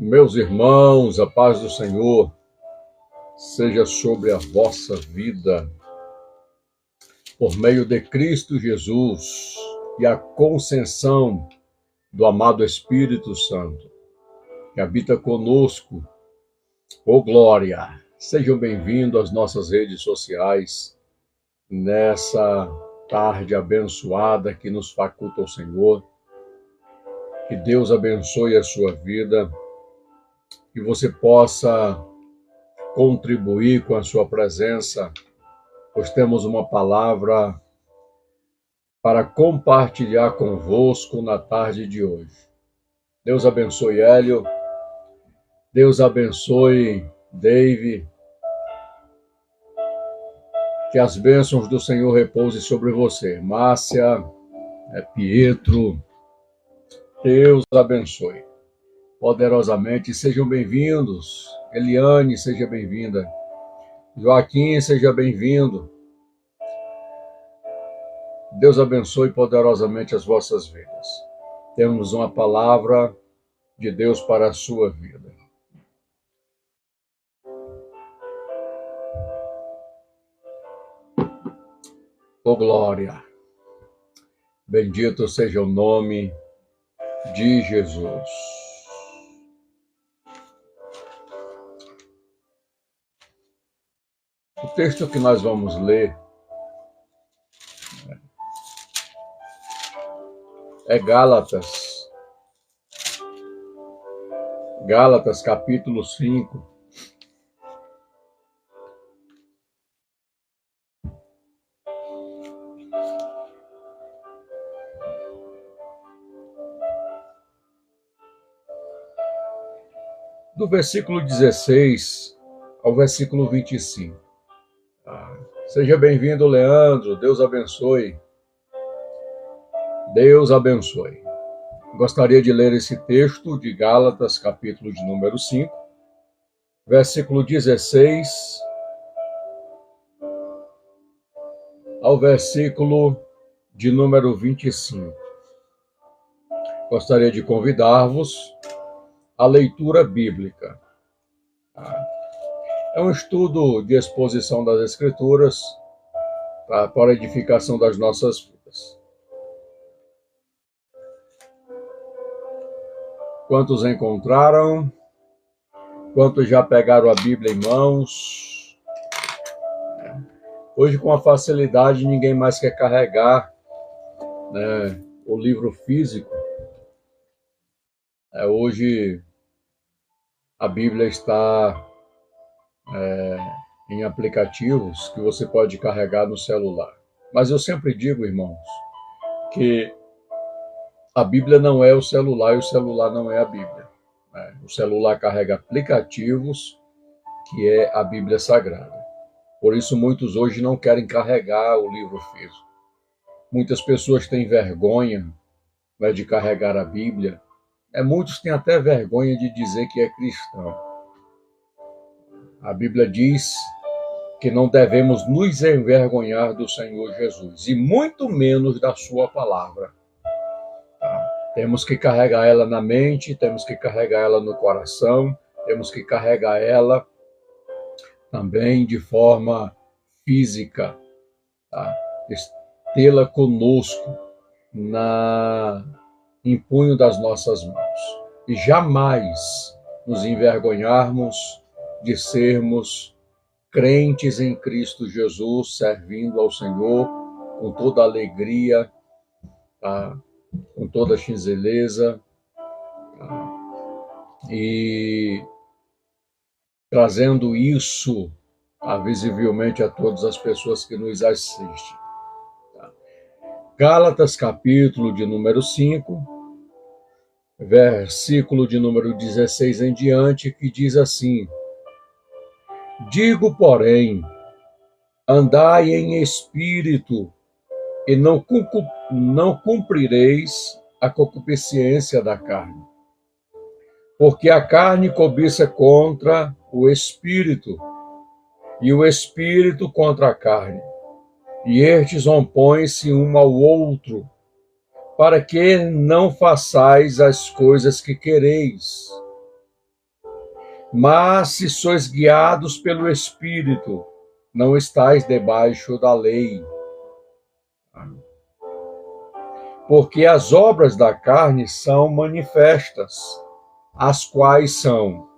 Meus irmãos, a paz do Senhor seja sobre a vossa vida, por meio de Cristo Jesus e a concessão do amado Espírito Santo, que habita conosco. Ô glória! Sejam bem-vindos às nossas redes sociais, nessa tarde abençoada que nos faculta o Senhor. Que Deus abençoe a sua vida, que você possa contribuir com a sua presença, pois temos uma palavra para compartilhar convosco na tarde de hoje. Deus abençoe Hélio, Deus abençoe Dave, que as bênçãos do Senhor repousem sobre você. Márcia, Pietro, Deus abençoe poderosamente. Sejam bem-vindos. Eliane, seja bem-vinda. Joaquim, seja bem-vindo. Deus abençoe poderosamente as vossas vidas. Temos uma palavra de Deus para a sua vida. Oh glória! Bendito seja o nome de Jesus. O texto que nós vamos ler é Gálatas capítulo 5. Do versículo 16 ao versículo 25. Seja bem-vindo, Leandro. Deus abençoe. Deus abençoe. Gostaria de ler esse texto de Gálatas, capítulo de número 5, versículo 16 ao versículo de número 25. Gostaria de convidar-vos à leitura bíblica. É um estudo de exposição das Escrituras para a edificação das nossas vidas. Quantos encontraram? Quantos já pegaram a Bíblia em mãos? Hoje, com a facilidade, ninguém mais quer carregar, o livro físico. Hoje, a Bíblia está em aplicativos que você pode carregar no celular. Mas eu sempre digo, irmãos, que a Bíblia não é o celular e o celular não é a Bíblia. O celular carrega aplicativos, que é a Bíblia Sagrada. Por isso, muitos hoje não querem carregar o livro físico. Muitas pessoas têm vergonha de carregar a Bíblia. Muitos têm até vergonha de dizer que é cristão. A Bíblia diz que não devemos nos envergonhar do Senhor Jesus, e muito menos da sua palavra. Temos que carregar ela na mente, temos que carregar ela no coração, temos que carregar ela também de forma física, tê-la conosco em punho das nossas mãos. E jamais nos envergonharmos de sermos crentes em Cristo Jesus, servindo ao Senhor com toda alegria, com toda singeleza, e trazendo isso visivelmente a todas as pessoas que nos assistem. Gálatas, capítulo de número 5, versículo de número 16 em diante, que diz assim: Digo, porém, andai em espírito, e não cumprireis a concupiscência da carne. Porque a carne cobiça contra o espírito, e o espírito contra a carne. E estes opõem-se um ao outro, para que não façais as coisas que quereis. Mas se sois guiados pelo Espírito, não estáis debaixo da lei. Porque as obras da carne são manifestas, as quais são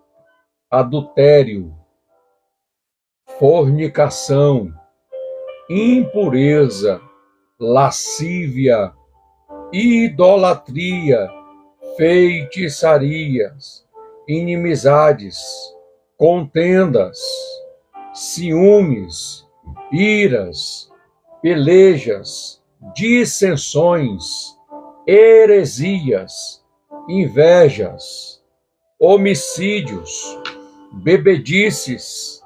adultério, fornicação, impureza, lascívia, idolatria, feitiçarias, inimizades, contendas, ciúmes, iras, pelejas, dissensões, heresias, invejas, homicídios, bebedices,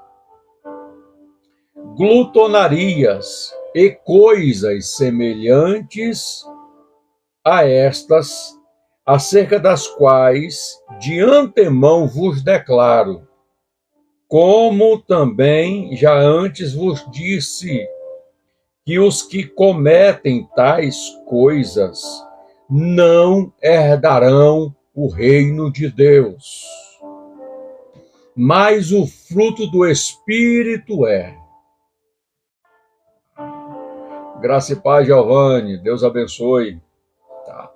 glutonarias e coisas semelhantes a estas, acerca das quais de antemão vos declaro, como também já antes vos disse, que os que cometem tais coisas não herdarão o reino de Deus. Mas o fruto do Espírito é. Graça e paz, Giovanni, Deus abençoe. Tá.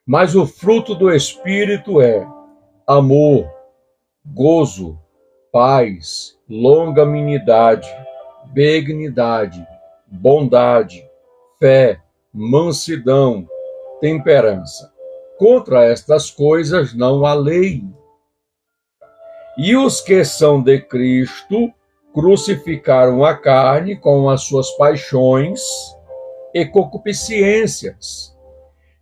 Mas o fruto do Espírito é amor, gozo, paz, longanimidade, benignidade, bondade, fé, mansidão, temperança. Contra estas coisas não há lei. E os que são de Cristo crucificaram a carne com as suas paixões e concupiscências.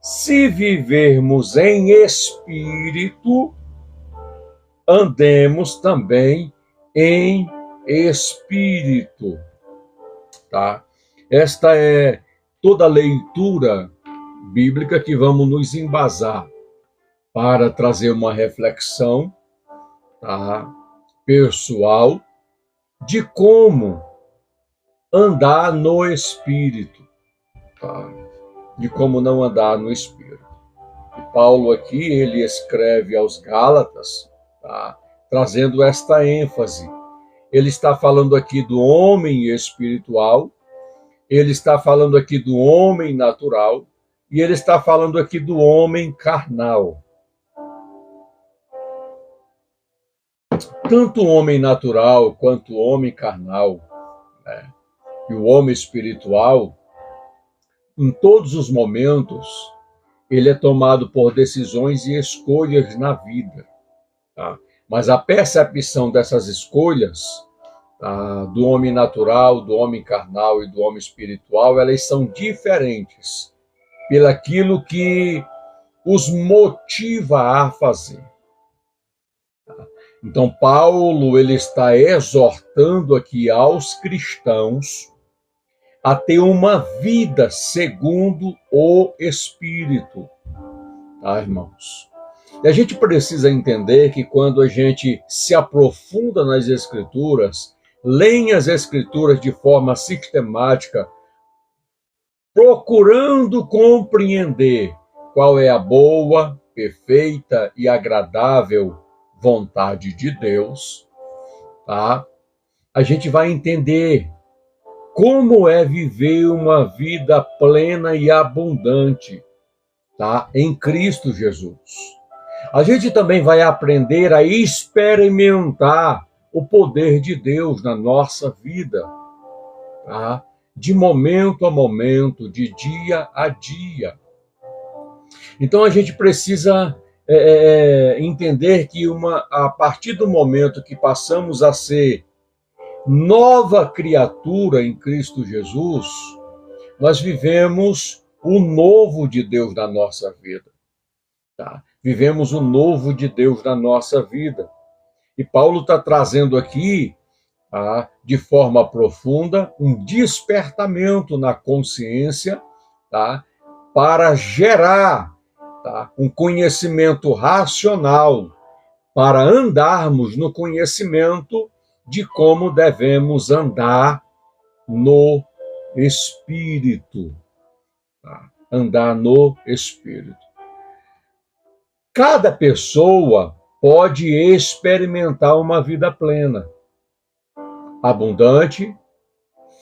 Se vivermos em espírito, andemos também em espírito. Tá? Esta é toda a leitura bíblica que vamos nos embasar para trazer uma reflexão, tá, pessoal de como andar no Espírito, tá? De como não andar no Espírito. E Paulo aqui, ele escreve aos Gálatas, tá, trazendo esta ênfase. Ele está falando aqui do homem espiritual, ele está falando aqui do homem natural, e ele está falando aqui do homem carnal. Tanto o homem natural quanto o homem carnal, né, e o homem espiritual, em todos os momentos, ele é tomado por decisões e escolhas na vida. Tá? Mas a percepção dessas escolhas, tá, do homem natural, do homem carnal e do homem espiritual, elas são diferentes pelaquilo que os motiva a fazer. Então, Paulo, ele está exortando aqui aos cristãos a ter uma vida segundo o Espírito. Tá, irmãos? E a gente precisa entender que quando a gente se aprofunda nas Escrituras, leem as Escrituras de forma sistemática, procurando compreender qual é a boa, perfeita e agradável vontade de Deus, tá? A gente vai entender como é viver uma vida plena e abundante, tá? Em Cristo Jesus. A gente também vai aprender a experimentar o poder de Deus na nossa vida, tá? De momento a momento, de dia a dia. Então a gente precisa entender que a partir do momento que passamos a ser nova criatura em Cristo Jesus, nós vivemos o novo de Deus na nossa vida. Tá? Vivemos o novo de Deus na nossa vida. E Paulo está trazendo aqui, tá, de forma profunda, um despertamento na consciência, tá, para gerar, tá, um conhecimento racional, para andarmos no conhecimento de como devemos andar no Espírito. Tá? Andar no Espírito. Cada pessoa pode experimentar uma vida plena, abundante,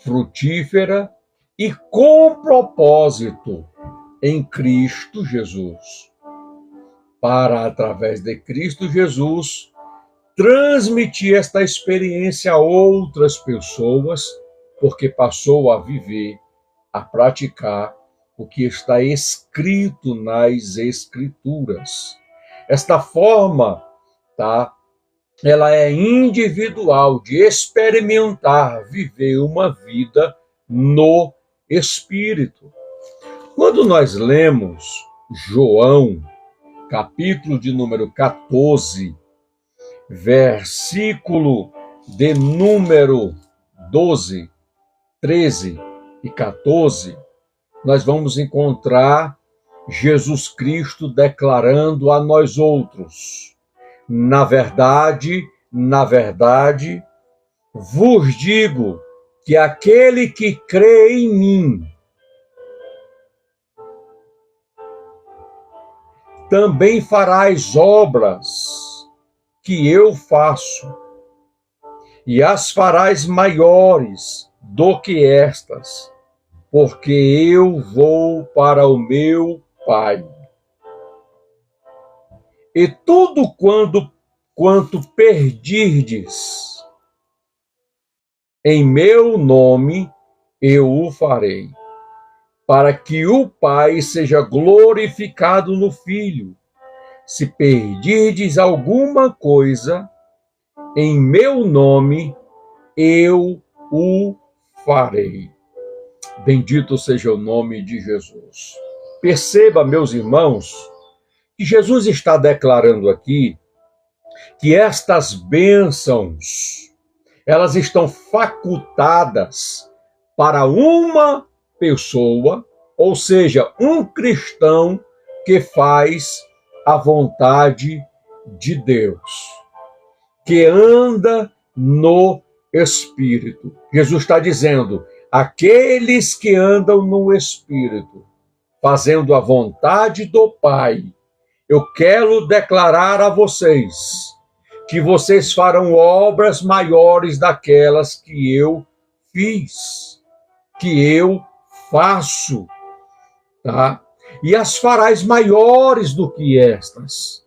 frutífera e com propósito em Cristo Jesus, para, através de Cristo Jesus, transmitir esta experiência a outras pessoas, porque passou a viver, a praticar o que está escrito nas Escrituras. Esta forma, ela é individual, de experimentar, viver uma vida no Espírito. Quando nós lemos João, capítulo de número 14, versículo de número 12, 13 e 14, nós vamos encontrar Jesus Cristo declarando a nós outros: na verdade, vos digo que aquele que crê em mim também fará as obras que eu faço, e as farás maiores do que estas, porque eu vou para o meu Pai. E tudo quanto pedirdes em meu nome, eu o farei, para que o Pai seja glorificado no Filho. Se pedirdes alguma coisa em meu nome, eu o farei. Bendito seja o nome de Jesus. Perceba, meus irmãos, que Jesus está declarando aqui que estas bênçãos, elas estão facultadas para uma pessoa, ou seja, um cristão que faz a vontade de Deus, que anda no Espírito. Jesus está dizendo: aqueles que andam no Espírito, fazendo a vontade do Pai, eu quero declarar a vocês que vocês farão obras maiores daquelas que eu fiz, que eu faço, tá? E as farás maiores do que estas,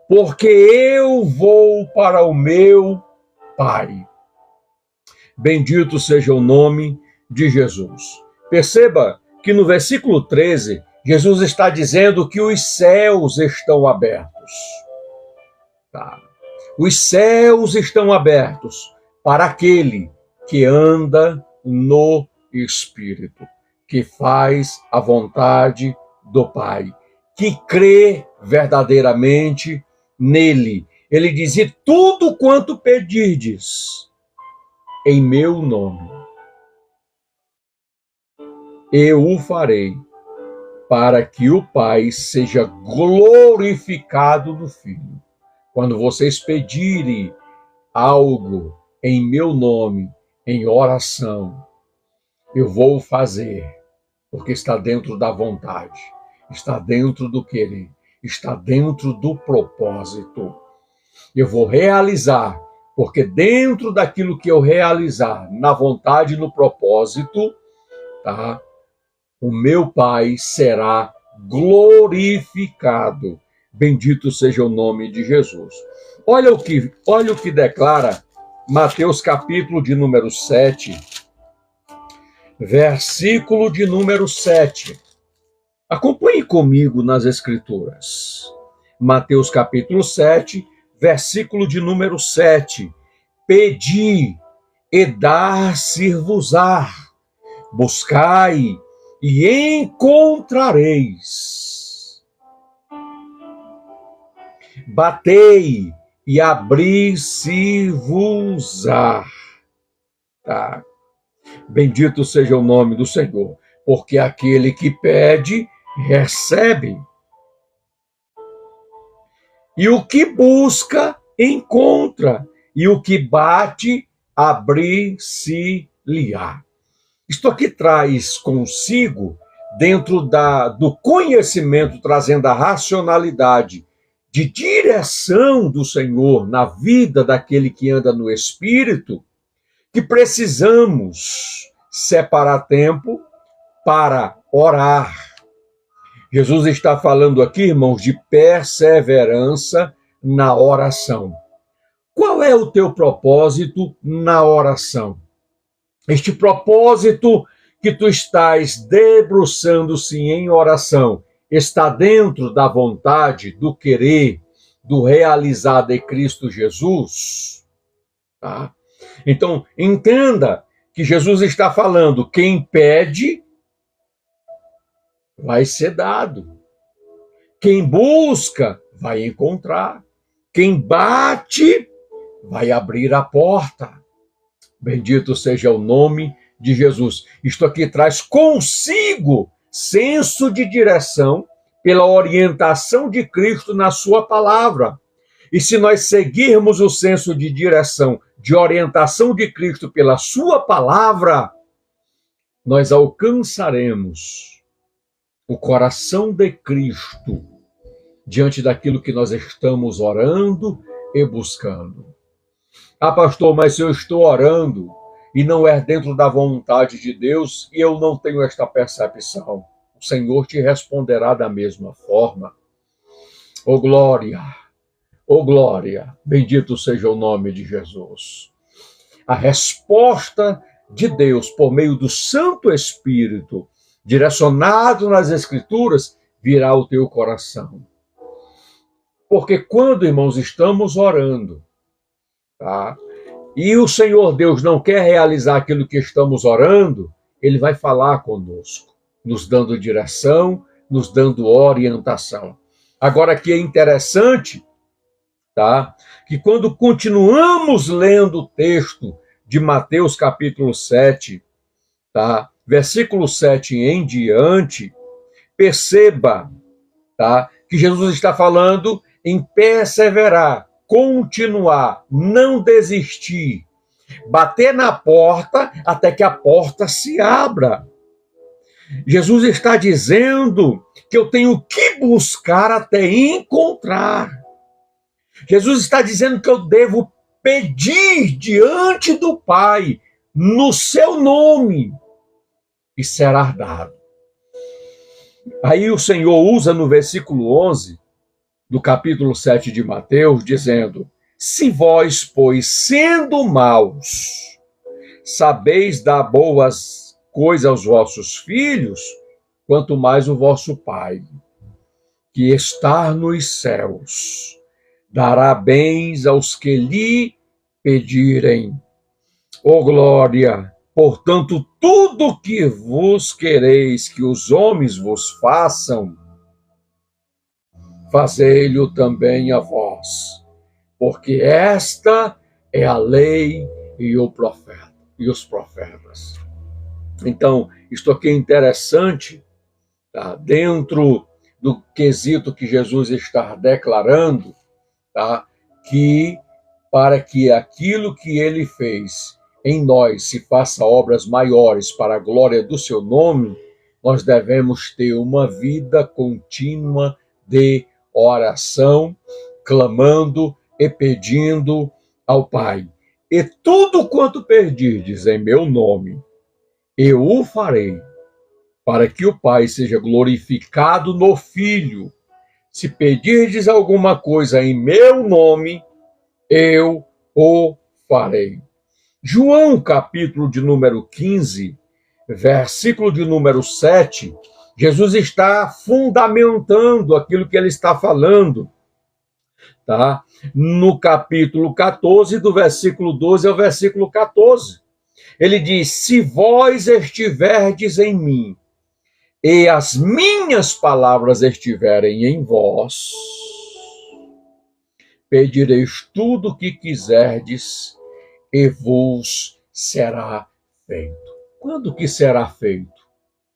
porque eu vou para o meu Pai. Bendito seja o nome de Jesus. Perceba que no versículo 13, Jesus está dizendo que os céus estão abertos. Tá? Os céus estão abertos para aquele que anda no Espírito, que faz a vontade do Pai, que crê verdadeiramente nele. Ele diz: e tudo quanto pedirdes em meu nome, eu o farei, para que o Pai seja glorificado no Filho. Quando vocês pedirem algo em meu nome, em oração, eu vou fazer, porque está dentro da vontade, está dentro do querer, está dentro do propósito. Eu vou realizar, porque dentro daquilo que eu realizar, na vontade e no propósito, tá? O meu Pai será glorificado. Bendito seja o nome de Jesus. Olha o que declara Mateus capítulo de número 7, versículo de número 7. Acompanhe comigo nas Escrituras. Mateus capítulo 7, versículo de número 7. Pedi e dar-se-vos-á, buscai e encontrareis. Batei e abri-se-vos-á. Tá? Bendito seja o nome do Senhor, porque aquele que pede, recebe. E o que busca, encontra. E o que bate, abrir-se-lhe-á. Isto aqui traz consigo, dentro do conhecimento, trazendo a racionalidade de direção do Senhor na vida daquele que anda no Espírito, que precisamos separar tempo para orar. Jesus está falando aqui, irmãos, de perseverança na oração. Qual é o teu propósito na oração? Este propósito que tu estás debruçando-se em oração está dentro da vontade, do querer, do realizar de Cristo Jesus? Tá? Então, entenda que Jesus está falando, quem pede, vai ser dado. Quem busca, vai encontrar. Quem bate, vai abrir a porta. Bendito seja o nome de Jesus. Isto aqui traz consigo senso de direção pela orientação de Cristo na sua palavra. E se nós seguirmos o senso de direção, de orientação de Cristo pela sua palavra, nós alcançaremos o coração de Cristo diante daquilo que nós estamos orando e buscando. Ah, pastor, mas se eu estou orando e não é dentro da vontade de Deus e eu não tenho esta percepção, o Senhor te responderá da mesma forma. Oh glória, bendito seja o nome de Jesus. A resposta de Deus por meio do Santo Espírito, direcionado nas Escrituras, virá ao teu coração. Porque quando, irmãos, estamos orando, tá? E o Senhor Deus não quer realizar aquilo que estamos orando, Ele vai falar conosco, nos dando direção, nos dando orientação. Agora, aqui é interessante, tá? Que quando continuamos lendo o texto de Mateus capítulo 7, tá? Versículo 7 em diante, perceba, tá? Que Jesus está falando em perseverar, continuar, não desistir, bater na porta até que a porta se abra. Jesus está dizendo que eu tenho que buscar até encontrar. Jesus está dizendo que eu devo pedir diante do Pai, no seu nome, e será dado. Aí o Senhor usa no versículo 11, do capítulo 7 de Mateus, dizendo, se vós, pois, sendo maus, sabeis dar boas coisas aos vossos filhos, quanto mais o vosso Pai, que está nos céus, dará bens aos que lhe pedirem. Ó glória! Portanto, tudo que vos quereis que os homens vos façam, fazei-lhe também a vós, porque esta é a lei e os profetas. Então, isto aqui é interessante, tá? Dentro do quesito que Jesus está declarando, tá? Que para que aquilo que ele fez em nós se faça obras maiores para a glória do seu nome, nós devemos ter uma vida contínua de oração, clamando e pedindo ao Pai. E tudo quanto pedirdes em meu nome, eu o farei, para que o Pai seja glorificado no Filho. Se pedirdes alguma coisa em meu nome, eu o farei. João, capítulo de número 15, versículo de número 7, Jesus está fundamentando aquilo que ele está falando, tá? No capítulo 14, do versículo 12 ao versículo 14. Ele diz, se vós estiverdes em mim, e as minhas palavras estiverem em vós, pedireis tudo o que quiserdes, e vos será feito. Quando que será feito?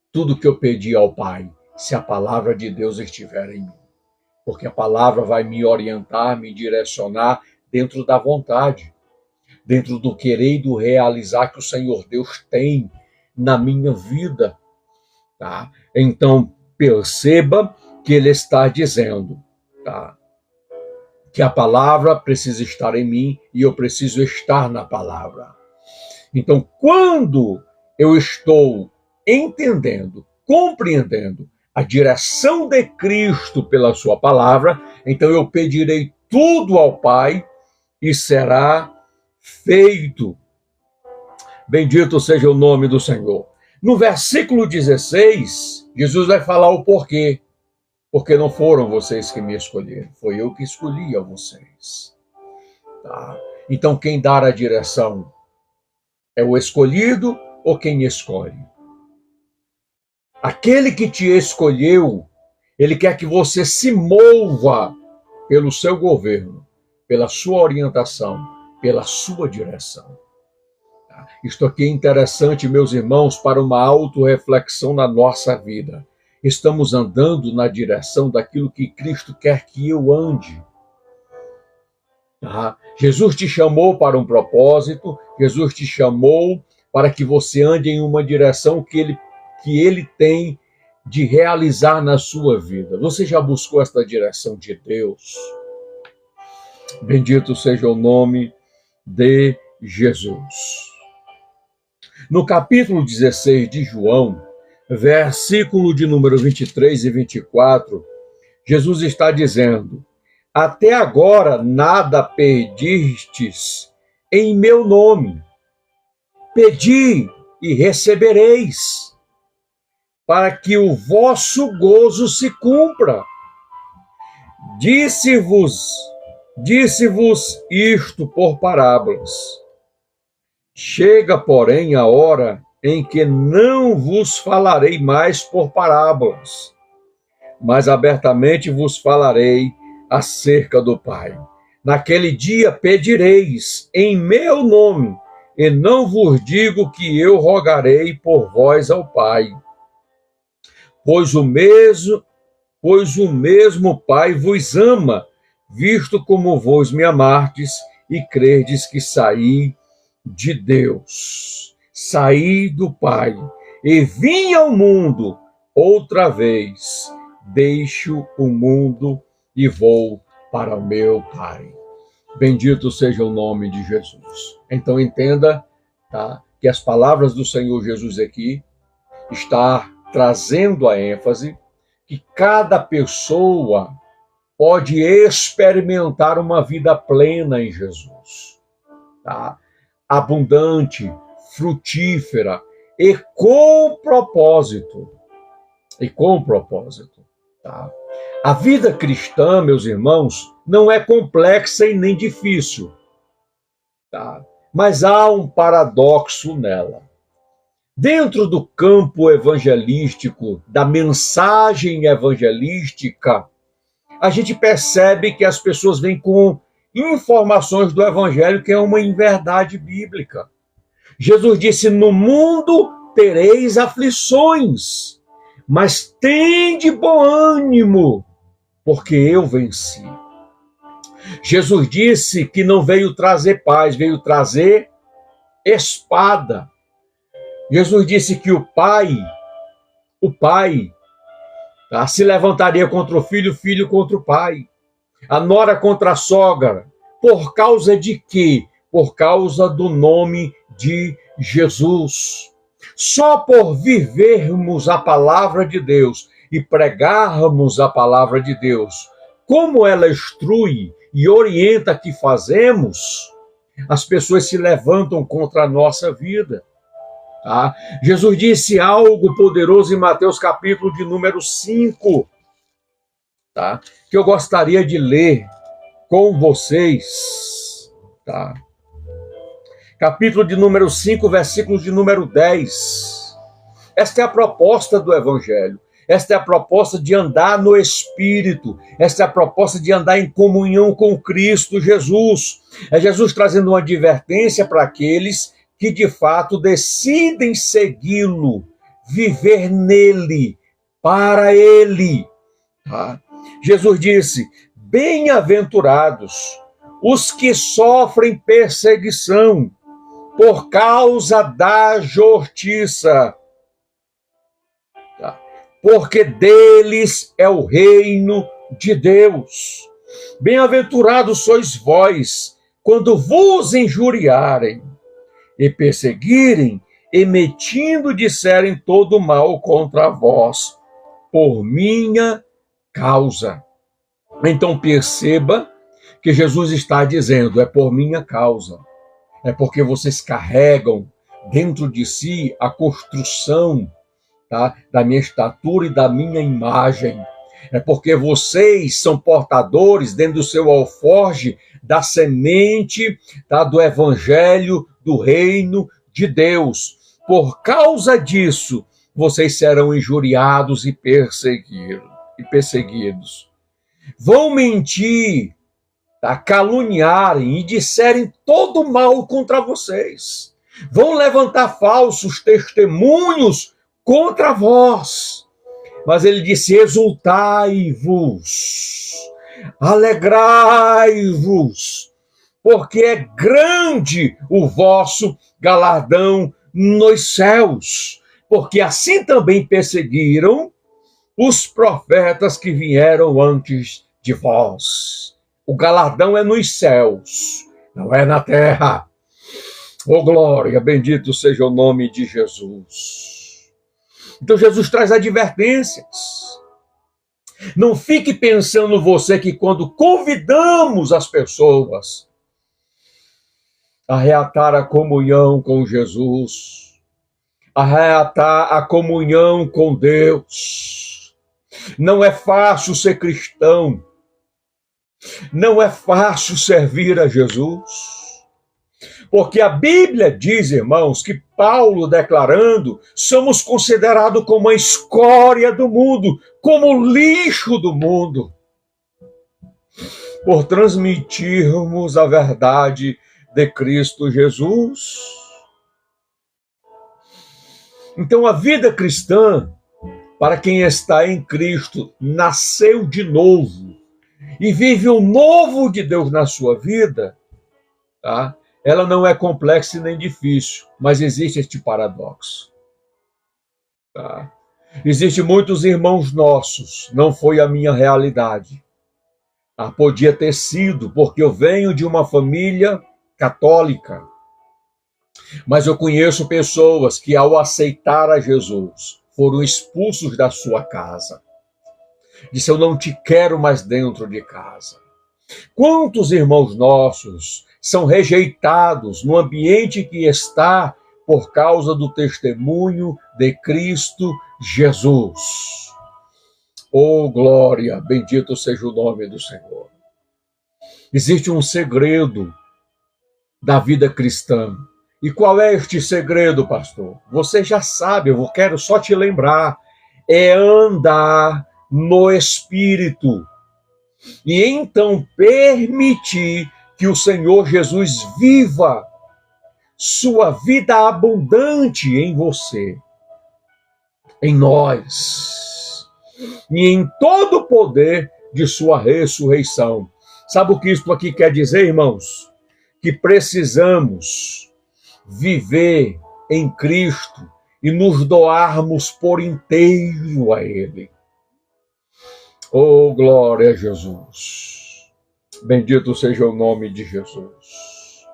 Tudo que eu pedi ao Pai, se a palavra de Deus estiver em mim. Porque a palavra vai me orientar, me direcionar dentro da vontade, dentro do querer e do realizar que o Senhor Deus tem na minha vida. Tá? Então, perceba que ele está dizendo, tá? que a palavra precisa estar em mim e eu preciso estar na palavra. Então, quando eu estou entendendo, compreendendo a direção de Cristo pela sua palavra, então eu pedirei tudo ao Pai e será feito. Bendito seja o nome do Senhor. No versículo 16, Jesus vai falar o porquê. Porque não foram vocês que me escolheram, foi eu que escolhi a vocês. Tá? Então, quem dá a direção é o escolhido ou quem escolhe? Aquele que te escolheu, ele quer que você se mova pelo seu governo, pela sua orientação, pela sua direção. Tá? Isto aqui é interessante, meus irmãos, para uma autorreflexão na nossa vida. Estamos andando na direção daquilo que Cristo quer que eu ande. Tá? Jesus te chamou para um propósito, Jesus te chamou para que você ande em uma direção que ele tem de realizar na sua vida. Você já buscou esta direção de Deus? Bendito seja o nome de Jesus. No capítulo 16 de João, versículo de número 23 e 24, Jesus está dizendo: até agora nada pedistes em meu nome. Pedi e recebereis, para que o vosso gozo se cumpra. Disse-vos isto por parábolas. Chega, porém, a hora em que não vos falarei mais por parábolas, mas abertamente vos falarei acerca do Pai. Naquele dia pedireis em meu nome, e não vos digo que eu rogarei por vós ao Pai, pois o mesmo Pai vos ama, visto como vós me amardes e credes que saí de Deus. Saí do Pai e vim ao mundo, outra vez deixo o mundo e vou para o meu Pai. Bendito seja o nome de Jesus. Então entenda, tá, que as palavras do Senhor Jesus aqui está trazendo a ênfase que cada pessoa pode experimentar uma vida plena em Jesus, tá? Abundante, frutífera e com propósito. Tá? A vida cristã, meus irmãos, não é complexa e nem difícil, tá? Mas há um paradoxo nela. Dentro do campo evangelístico, da mensagem evangelística, a gente percebe que as pessoas vêm com informações do evangelho que é uma inverdade bíblica. Jesus disse: no mundo tereis aflições, mas tende bom ânimo, porque eu venci. Jesus disse que não veio trazer paz, veio trazer espada. Jesus disse que o pai, tá, se levantaria contra o filho contra o pai, a nora contra a sogra. Por causa de quê? Por causa do nome de Jesus. Só por vivermos a palavra de Deus e pregarmos a palavra de Deus, como ela instrui e orienta que fazemos, as pessoas se levantam contra a nossa vida. Tá? Jesus disse algo poderoso em Mateus capítulo de número 5, tá? Que eu gostaria de ler com vocês. Tá? Capítulo de número 5, versículos de número 10. Esta é a proposta do Evangelho. Esta é a proposta de andar no Espírito. Esta é a proposta de andar em comunhão com Cristo Jesus. É Jesus trazendo uma advertência para aqueles que de fato decidem segui-lo, viver nele, para ele. Tá? Jesus disse: bem-aventurados os que sofrem perseguição por causa da justiça, tá? Porque deles é o reino de Deus. Bem-aventurados sois vós, quando vos injuriarem e perseguirem, e mentindo disserem todo mal contra vós, por minha causa. Então perceba que Jesus está dizendo, é por minha causa. É porque vocês carregam dentro de si a construção, tá, da minha estatura e da minha imagem. É porque vocês são portadores dentro do seu alforje da semente, tá, do evangelho, do reino de Deus. Por causa disso, vocês serão injuriados e perseguidos. Vão mentir, tá, caluniarem e disserem todo mal contra vocês. Vão levantar falsos testemunhos contra vós. Mas ele disse, exultai-vos, alegrai-vos, porque é grande o vosso galardão nos céus, porque assim também perseguiram os profetas que vieram antes de vós. O galardão é nos céus, não é na terra. Oh glória, bendito seja o nome de Jesus. Então Jesus traz advertências. Não fique pensando você que quando convidamos as pessoas a reatar a comunhão com Jesus, a reatar a comunhão com Deus, não é fácil ser cristão, não é fácil servir a Jesus. Porque a Bíblia diz, irmãos, que Paulo declarando, somos considerados como a escória do mundo, como lixo do mundo, por transmitirmos a verdade de Cristo Jesus. Então a vida cristã, para quem está em Cristo, nasceu de novo e vive o novo de Deus na sua vida, tá? Ela não é complexa nem difícil, mas existe este paradoxo. Tá? Existem muitos irmãos nossos, não foi a minha realidade. Podia ter sido, porque eu venho de uma família católica. Mas eu conheço pessoas que, ao aceitar a Jesus, foram expulsos da sua casa. Disse, eu não te quero mais dentro de casa. Quantos irmãos nossos são rejeitados no ambiente que está por causa do testemunho de Cristo Jesus. Oh, glória, bendito seja o nome do Senhor. Existe um segredo da vida cristã. E qual é este segredo, pastor? Você já sabe, eu quero só te lembrar. É andar no Espírito. E então permitir que o Senhor Jesus viva sua vida abundante em você, em nós, e em todo o poder de sua ressurreição. Sabe o que isso aqui quer dizer, irmãos? Que precisamos viver em Cristo e nos doarmos por inteiro a Ele. Oh, glória a Jesus. Bendito seja o nome de Jesus.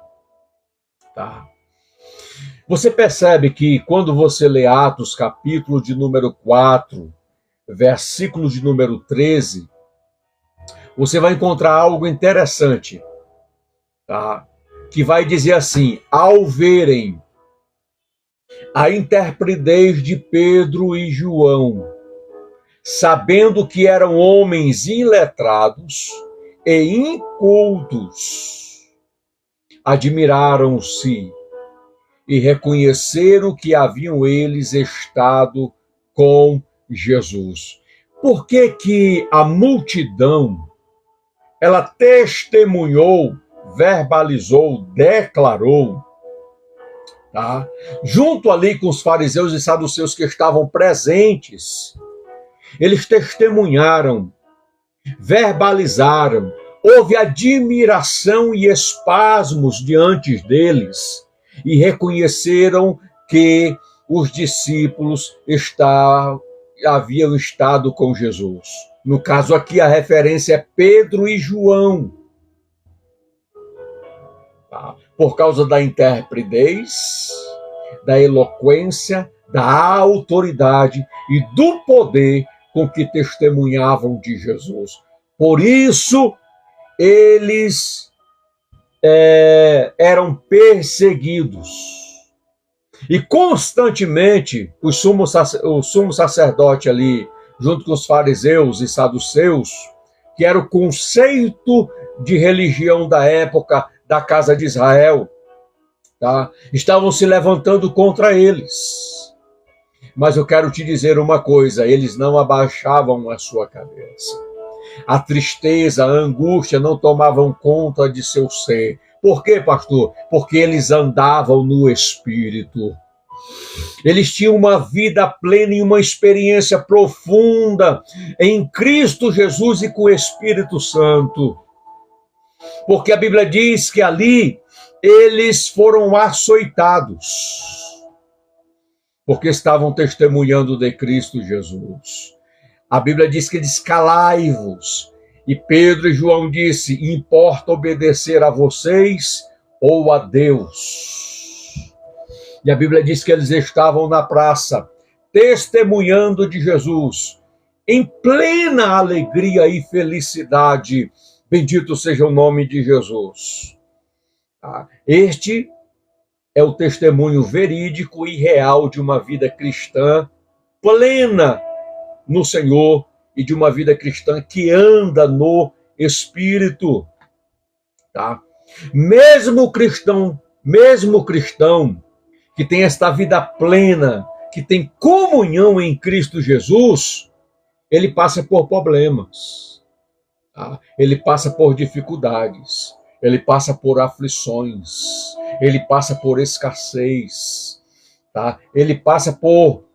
Tá? Você percebe que quando você lê Atos, capítulo de número 4, versículo de número 13, você vai encontrar algo interessante, tá? Que vai dizer assim, ao verem a intrepidez de Pedro e João, sabendo que eram homens iletrados e incultos, admiraram-se e reconheceram que haviam eles estado com Jesus. Por que a multidão, ela testemunhou, verbalizou, declarou, tá? Junto ali com os fariseus e saduceus que estavam presentes, eles testemunharam, verbalizaram, houve admiração e espasmos diante deles e reconheceram que os discípulos haviam estado com Jesus. No caso aqui, a referência é Pedro e João. Tá? Por causa da intrepidez, da eloquência, da autoridade e do poder com que testemunhavam de Jesus. Por isso, eles eram perseguidos. E constantemente, o sumo sacerdote ali, junto com os fariseus e saduceus, que era o conceito de religião da época da casa de Israel, tá? Estavam se levantando contra eles. Mas eu quero te dizer uma coisa, eles não abaixavam a sua cabeça. A tristeza, a angústia não tomavam conta de seu ser. Por quê, pastor? Porque eles andavam no Espírito. Eles tinham uma vida plena e uma experiência profunda em Cristo Jesus e com o Espírito Santo. Porque a Bíblia diz que ali eles foram açoitados, porque estavam testemunhando de Cristo Jesus. A Bíblia diz que eles calai-vos. E Pedro e João disse, importa obedecer a vocês ou a Deus? E a Bíblia diz que eles estavam na praça, testemunhando de Jesus, em plena alegria e felicidade. Bendito seja o nome de Jesus. Este é o testemunho verídico e real de uma vida cristã plena no Senhor e de uma vida cristã que anda no Espírito. Tá? Mesmo cristão que tem esta vida plena, que tem comunhão em Cristo Jesus, ele passa por problemas, tá? Ele passa por dificuldades, ele passa por aflições, ele passa por escassez, tá? Ele passa por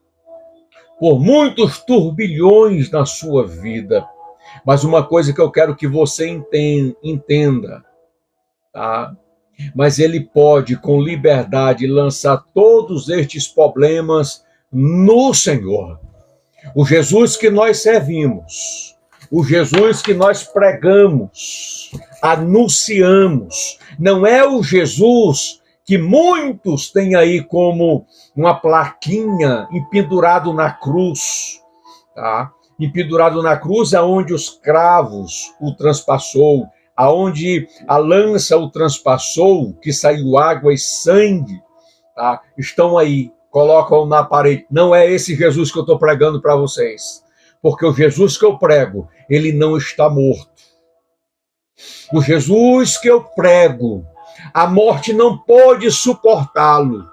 muitos turbilhões na sua vida. Mas uma coisa que eu quero que você entenda, tá? Mas ele pode, com liberdade, lançar todos estes problemas no Senhor. O Jesus que nós servimos, o Jesus que nós pregamos, anunciamos, não é o Jesus que muitos têm aí como uma plaquinha empendurado na cruz, tá? Empendurado na cruz aonde os cravos o transpassou, aonde a lança o transpassou, que saiu água e sangue, tá? Estão aí, colocam na parede. Não é esse Jesus que eu estou pregando para vocês, porque o Jesus que eu prego, ele não está morto. O Jesus que eu prego, a morte não pode suportá-lo.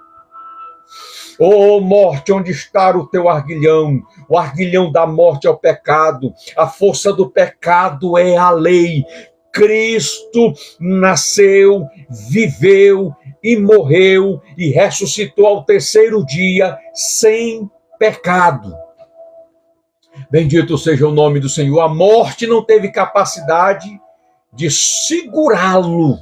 Ô morte, onde está o teu arguilhão? O arguilhão da morte é o pecado. A força do pecado é a lei. Cristo nasceu, viveu e morreu e ressuscitou ao terceiro dia sem pecado. Bendito seja o nome do Senhor. A morte não teve capacidade de segurá-lo.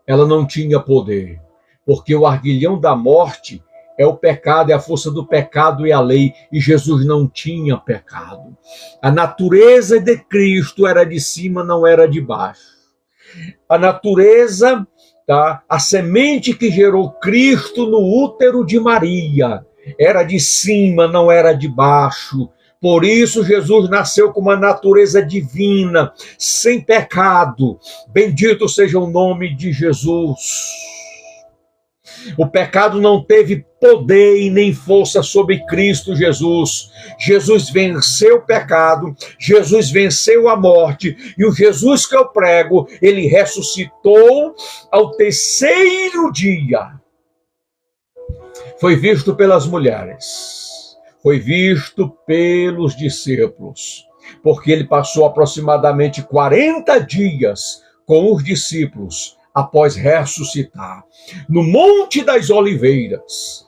Ela não tinha poder, porque o arguilhão da morte é o pecado, é a força do pecado e a lei, e Jesus não tinha pecado. A natureza de Cristo era de cima, não era de baixo. A natureza, tá? A semente que gerou Cristo no útero de Maria era de cima, não era de baixo. Por isso Jesus nasceu com uma natureza divina, sem pecado. Bendito seja o nome de Jesus. O pecado não teve poder e nem força sobre Cristo Jesus. Jesus venceu o pecado, Jesus venceu a morte, e o Jesus que eu prego, ele ressuscitou ao terceiro dia. Foi visto pelas mulheres, foi visto pelos discípulos, porque ele passou aproximadamente 40 dias com os discípulos, após ressuscitar, no Monte das Oliveiras,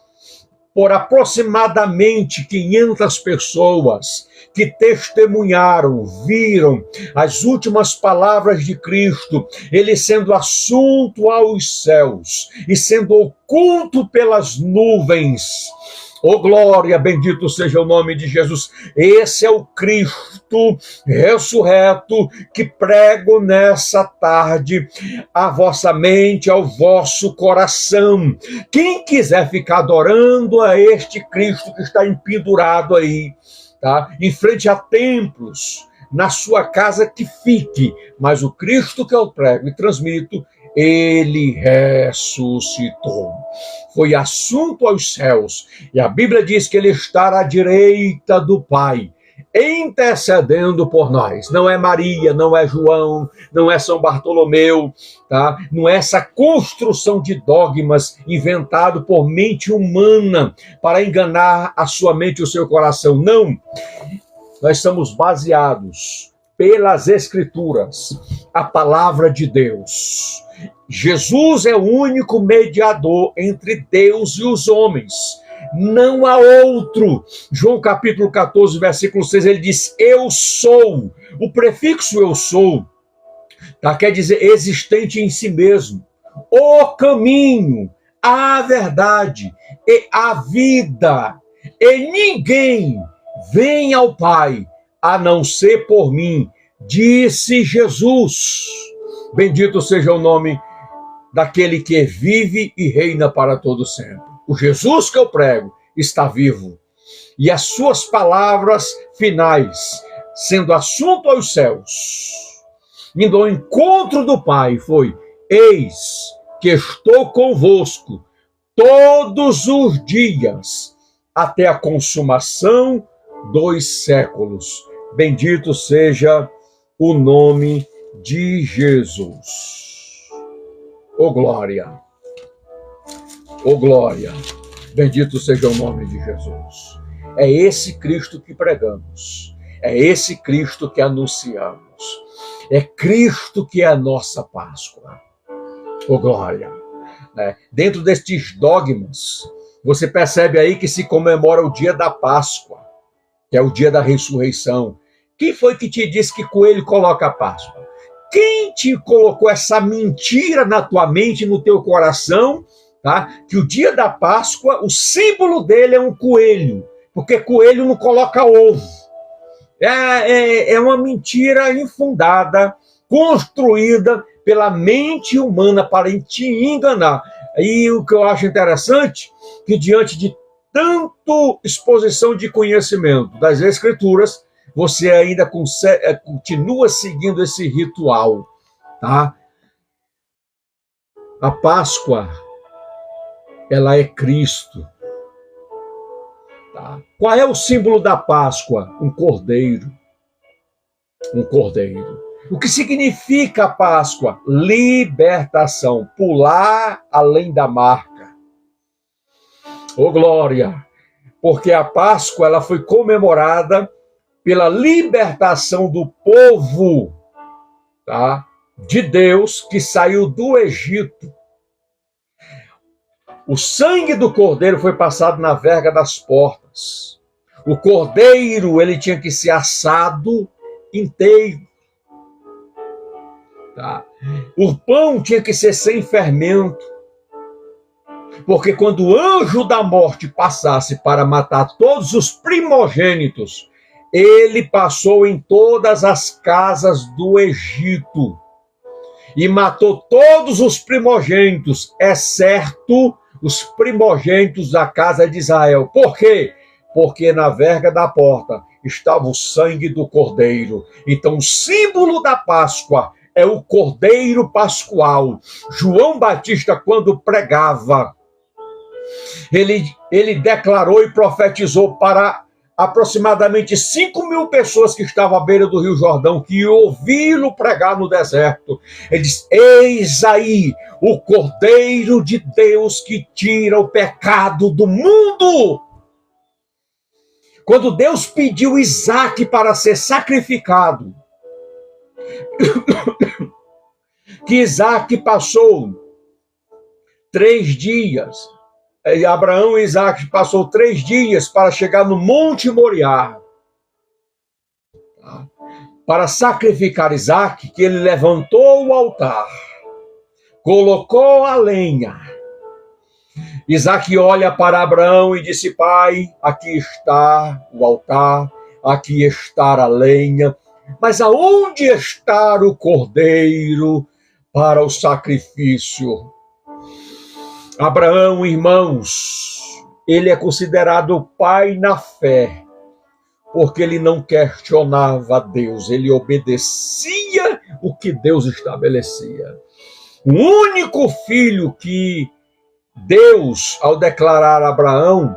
por aproximadamente 500 pessoas que testemunharam, viram as últimas palavras de Cristo, ele sendo assunto aos céus e sendo oculto pelas nuvens. Oh glória, bendito seja o nome de Jesus. Esse é o Cristo ressurreto que prego nessa tarde à vossa mente, ao vosso coração. Quem quiser ficar adorando a este Cristo que está empendurado aí, tá? Em frente a templos, na sua casa, que fique. Mas o Cristo que eu prego e transmito, ele ressuscitou. Foi assunto aos céus. E a Bíblia diz que ele está à direita do Pai, intercedendo por nós. Não é Maria, não é João, não é São Bartolomeu, tá? Não é essa construção de dogmas inventado por mente humana para enganar a sua mente e o seu coração. Não. Nós estamos baseados pelas Escrituras, a palavra de Deus. Jesus é o único mediador entre Deus e os homens. Não há outro. João capítulo 14, versículo 6, ele diz, eu sou. O prefixo eu sou, tá? Quer dizer existente em si mesmo. O caminho, a verdade e a vida. E ninguém vem ao Pai a não ser por mim, disse Jesus. Bendito seja o nome daquele que vive e reina para todo sempre. O Jesus que eu prego está vivo. E as suas palavras finais, sendo assunto aos céus, indo ao encontro do Pai, foi: eis que estou convosco todos os dias, até a consumação dos séculos. Bendito seja o nome de Jesus. Oh glória! Oh glória! Bendito seja o nome de Jesus. É esse Cristo que pregamos. É esse Cristo que anunciamos. É Cristo que é a nossa Páscoa. Oh glória! Dentro destes dogmas, você percebe aí que se comemora o dia da Páscoa, que é o dia da ressurreição. Quem foi que te disse que coelho coloca a Páscoa? Quem te colocou essa mentira na tua mente, no teu coração, tá? Que o dia da Páscoa, o símbolo dele é um coelho, porque coelho não coloca ovo. É uma mentira infundada, construída pela mente humana para te enganar. E o que eu acho interessante, que diante de tanto exposição de conhecimento das Escrituras, você ainda continua seguindo esse ritual, tá? A Páscoa, ela é Cristo. Tá? Qual é o símbolo da Páscoa? Um cordeiro. Um cordeiro. O que significa a Páscoa? Libertação. Pular além da marca. Oh, glória! Porque a Páscoa, ela foi comemorada pela libertação do povo, tá? De Deus que saiu do Egito. O sangue do cordeiro foi passado na verga das portas. O cordeiro, ele tinha que ser assado inteiro. Tá? O pão tinha que ser sem fermento. Porque quando o anjo da morte passasse para matar todos os primogênitos, ele passou em todas as casas do Egito e matou todos os primogênitos, exceto os primogênitos da casa de Israel. Por quê? Porque na verga da porta estava o sangue do cordeiro. Então o símbolo da Páscoa é o cordeiro pascual. João Batista, quando pregava, ele declarou e profetizou para aproximadamente 5.000 pessoas que estavam à beira do Rio Jordão, que ouviram pregar no deserto. Ele diz: eis aí o Cordeiro de Deus que tira o pecado do mundo. Quando Deus pediu Isaque para ser sacrificado, que Isaque passou 3 dias, Abraão e Isaque passou 3 dias para chegar no Monte Moriá, para sacrificar Isaque, que ele levantou o altar, colocou a lenha, Isaac olha para Abraão e disse: pai, aqui está o altar, aqui está a lenha, mas aonde está o cordeiro para o sacrifício? Abraão, irmãos, ele é considerado o pai na fé, porque ele não questionava Deus, ele obedecia o que Deus estabelecia. O único filho que Deus, ao declarar a Abraão,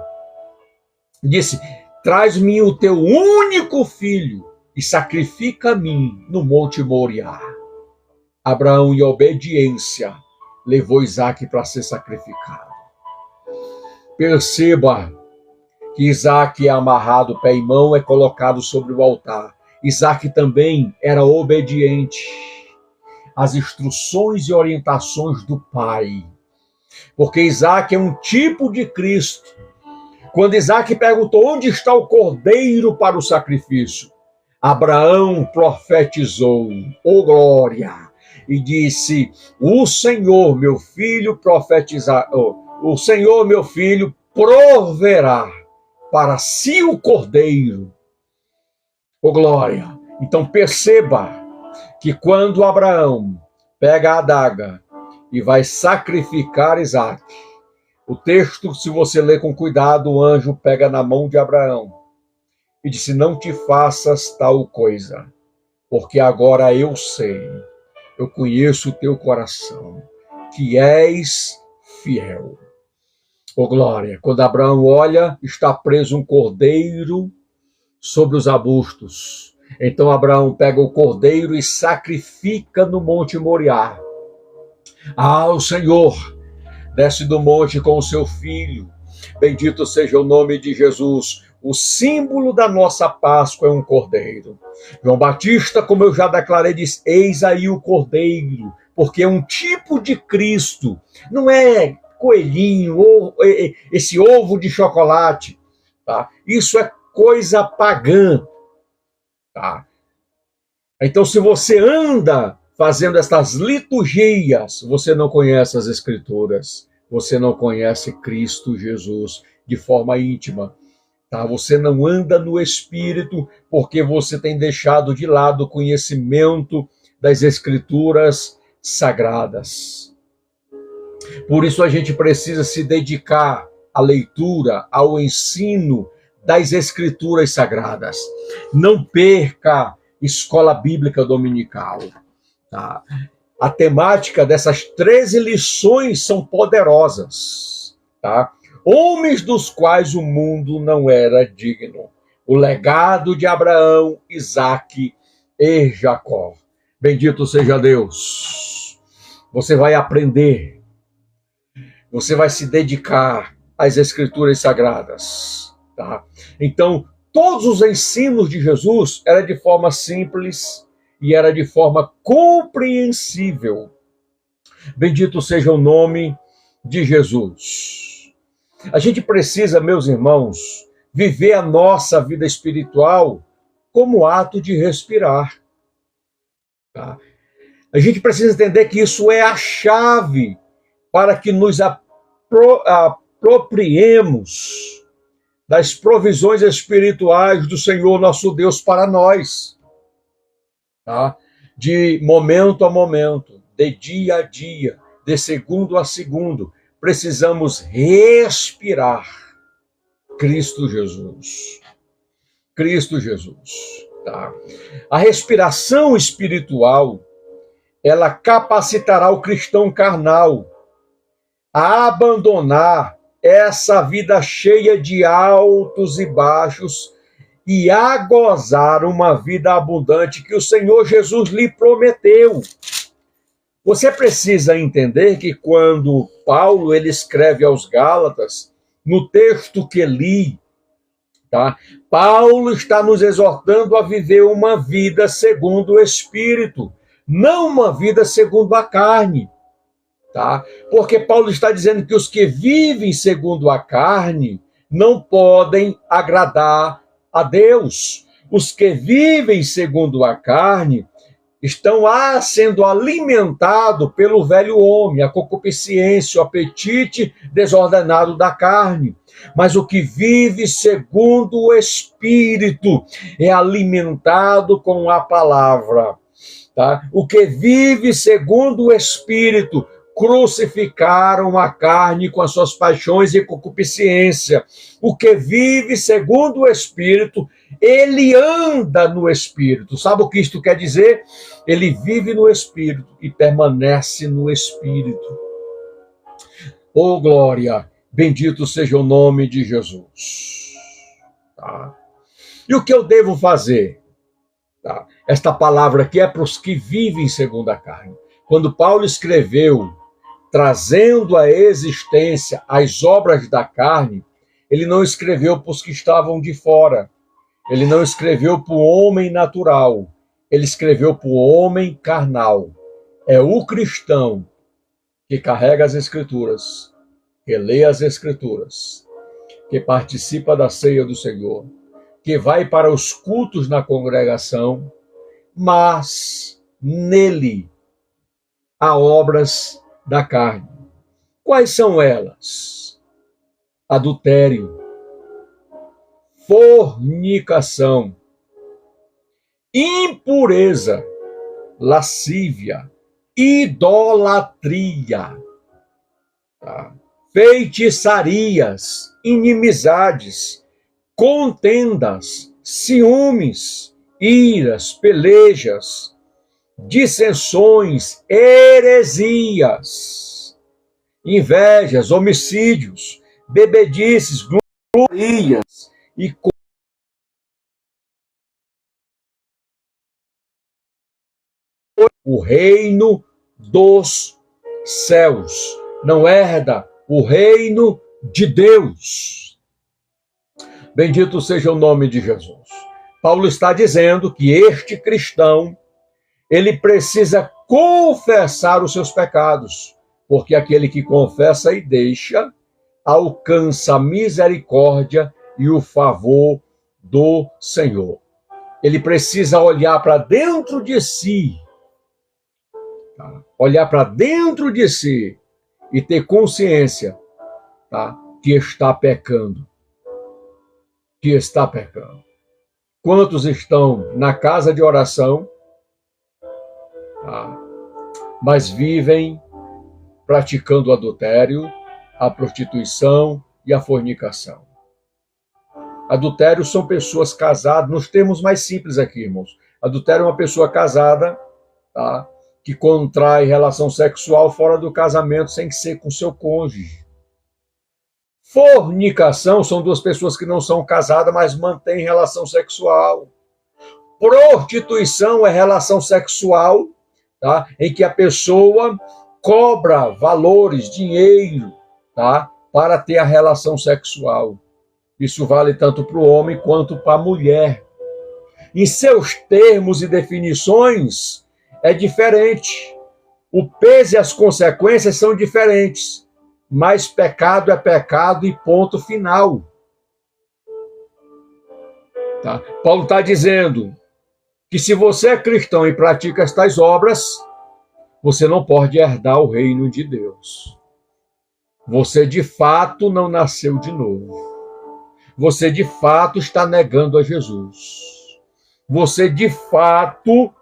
disse: traz-me o teu único filho e sacrifica a mim no Monte Moriá. Abraão, em obediência, levou Isaac para ser sacrificado. Perceba que Isaac é amarrado pé e mão, é colocado sobre o altar. Isaac também era obediente às instruções e orientações do pai, porque Isaac é um tipo de Cristo. Quando Isaac perguntou onde está o cordeiro para o sacrifício, Abraão profetizou: oh glória, e disse: o Senhor, meu filho, o Senhor, meu filho, proverá para si o cordeiro. Oh glória! Então perceba que quando Abraão pega a adaga e vai sacrificar Isaac, o texto, se você ler com cuidado, o anjo pega na mão de Abraão e disse: não te faças tal coisa, porque agora eu sei, eu conheço o teu coração, que és fiel. Oh glória! Quando Abraão olha, está preso um cordeiro sobre os arbustos. Então Abraão pega o cordeiro e sacrifica no Monte Moriá. O Senhor desce do monte com o seu filho. Bendito seja o nome de Jesus. O símbolo da nossa Páscoa é um cordeiro. João Batista, como eu já declarei, diz: eis aí o cordeiro, porque é um tipo de Cristo. Não é coelhinho ou esse ovo de chocolate, tá? Isso é coisa pagã, tá? Então, se você anda fazendo estas liturgias, você não conhece as Escrituras, você não conhece Cristo Jesus de forma íntima, tá? Você não anda no Espírito porque você tem deixado de lado o conhecimento das Escrituras sagradas. Por isso a gente precisa se dedicar à leitura, ao ensino das Escrituras sagradas. Não perca escola bíblica dominical. Tá? A temática dessas 13 lições são poderosas. Tá? Homens dos quais o mundo não era digno. O legado de Abraão, Isaque e Jacó. Bendito seja Deus. Você vai aprender. Você vai se dedicar às Escrituras sagradas. Tá? Então, todos os ensinos de Jesus eram de forma simples e era de forma compreensível. Bendito seja o nome de Jesus. A gente precisa, meus irmãos, viver a nossa vida espiritual como ato de respirar. Tá? A gente precisa entender que isso é a chave para que nos apropriemos das provisões espirituais do Senhor nosso Deus para nós. Tá? De momento a momento, de dia a dia, de segundo a segundo, precisamos respirar Cristo Jesus. Cristo Jesus. Tá? A respiração espiritual, ela capacitará o cristão carnal a abandonar essa vida cheia de altos e baixos e a gozar uma vida abundante que o Senhor Jesus lhe prometeu. Você precisa entender que quando Paulo ele escreve aos Gálatas, no texto que li, tá? Paulo está nos exortando a viver uma vida segundo o Espírito, não uma vida segundo a carne. Tá? Porque Paulo está dizendo que os que vivem segundo a carne não podem agradar a Deus. Os que vivem segundo a carne estão sendo alimentados pelo velho homem, a concupiscência, o apetite desordenado da carne. Mas o que vive segundo o Espírito é alimentado com a palavra. Tá? O que vive segundo o Espírito crucificaram a carne com as suas paixões e concupiscência. O que vive segundo o Espírito, ele anda no Espírito. Sabe o que isto quer dizer? Ele vive no Espírito e permanece no Espírito. Oh, glória! Bendito seja o nome de Jesus. Tá? E o que eu devo fazer? Tá? Esta palavra aqui é para os que vivem segundo a carne. Quando Paulo escreveu trazendo à existência as obras da carne, ele não escreveu para os que estavam de fora. Ele não escreveu para o homem natural. Ele escreveu para o homem carnal. É o cristão que carrega as Escrituras, que lê as Escrituras, que participa da ceia do Senhor, que vai para os cultos na congregação, mas nele há obras da carne. Quais são elas? Adultério, fornicação, impureza, lascívia, idolatria, tá? Feitiçarias, inimizades, contendas, ciúmes, iras, pelejas, dissensões, heresias, invejas, homicídios, bebedices, glorias e o reino dos céus. Não herda o reino de Deus. Bendito seja o nome de Jesus. Paulo está dizendo que este cristão, ele precisa confessar os seus pecados, porque aquele que confessa e deixa, alcança a misericórdia e o favor do Senhor. Ele precisa olhar para dentro de si, tá? Olhar para dentro de si e ter consciência, tá? Que está pecando. Que está pecando. Quantos estão na casa de oração, tá? Mas vivem praticando o adultério, a prostituição e a fornicação? Adultério são pessoas casadas, nos termos mais simples aqui, irmãos. Adultério é uma pessoa casada, tá? Que contrai relação sexual fora do casamento sem ser com seu cônjuge. Fornicação são duas pessoas que não são casadas, mas mantêm relação sexual. Prostituição é relação sexual, tá? Em que a pessoa cobra valores, dinheiro, tá? Para ter a relação sexual. Isso vale tanto para o homem quanto para a mulher. Em seus termos e definições, é diferente. O peso e as consequências são diferentes. Mas pecado é pecado e ponto final. Tá? Paulo está dizendo que se você é cristão e pratica estas obras, você não pode herdar o reino de Deus. Você de fato não nasceu de novo. Você de fato está negando a Jesus. Você de fato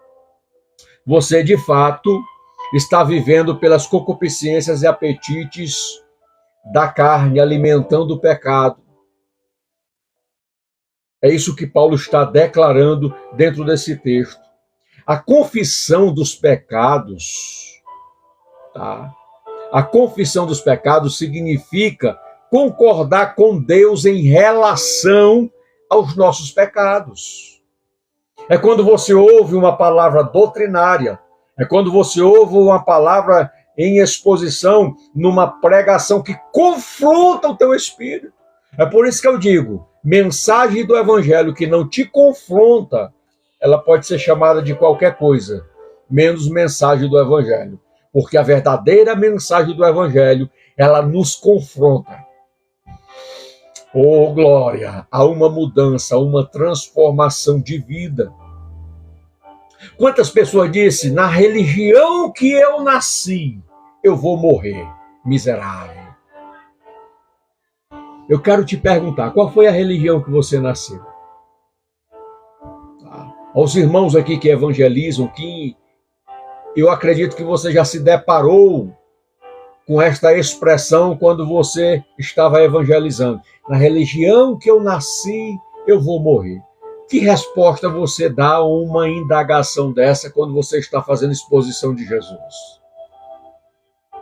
está vivendo pelas concupiscências e apetites da carne, alimentando o pecado. É isso que Paulo está declarando dentro desse texto. A confissão dos pecados, tá? A confissão dos pecados significa concordar com Deus em relação aos nossos pecados. É quando você ouve uma palavra doutrinária, é quando você ouve uma palavra em exposição, numa pregação que confronta o teu espírito. É por isso que eu digo, mensagem do evangelho que não te confronta, ela pode ser chamada de qualquer coisa, menos mensagem do evangelho. Porque a verdadeira mensagem do evangelho, ela nos confronta. Oh, glória! Há uma mudança, uma transformação de vida. Quantas pessoas dizem, na religião que eu nasci, eu vou morrer, miserável. Eu quero te perguntar, qual foi a religião que você nasceu? Aos irmãos aqui que evangelizam, que eu acredito que você já se deparou com esta expressão quando você estava evangelizando. Na religião que eu nasci, eu vou morrer. Que resposta você dá a uma indagação dessa quando você está fazendo exposição de Jesus?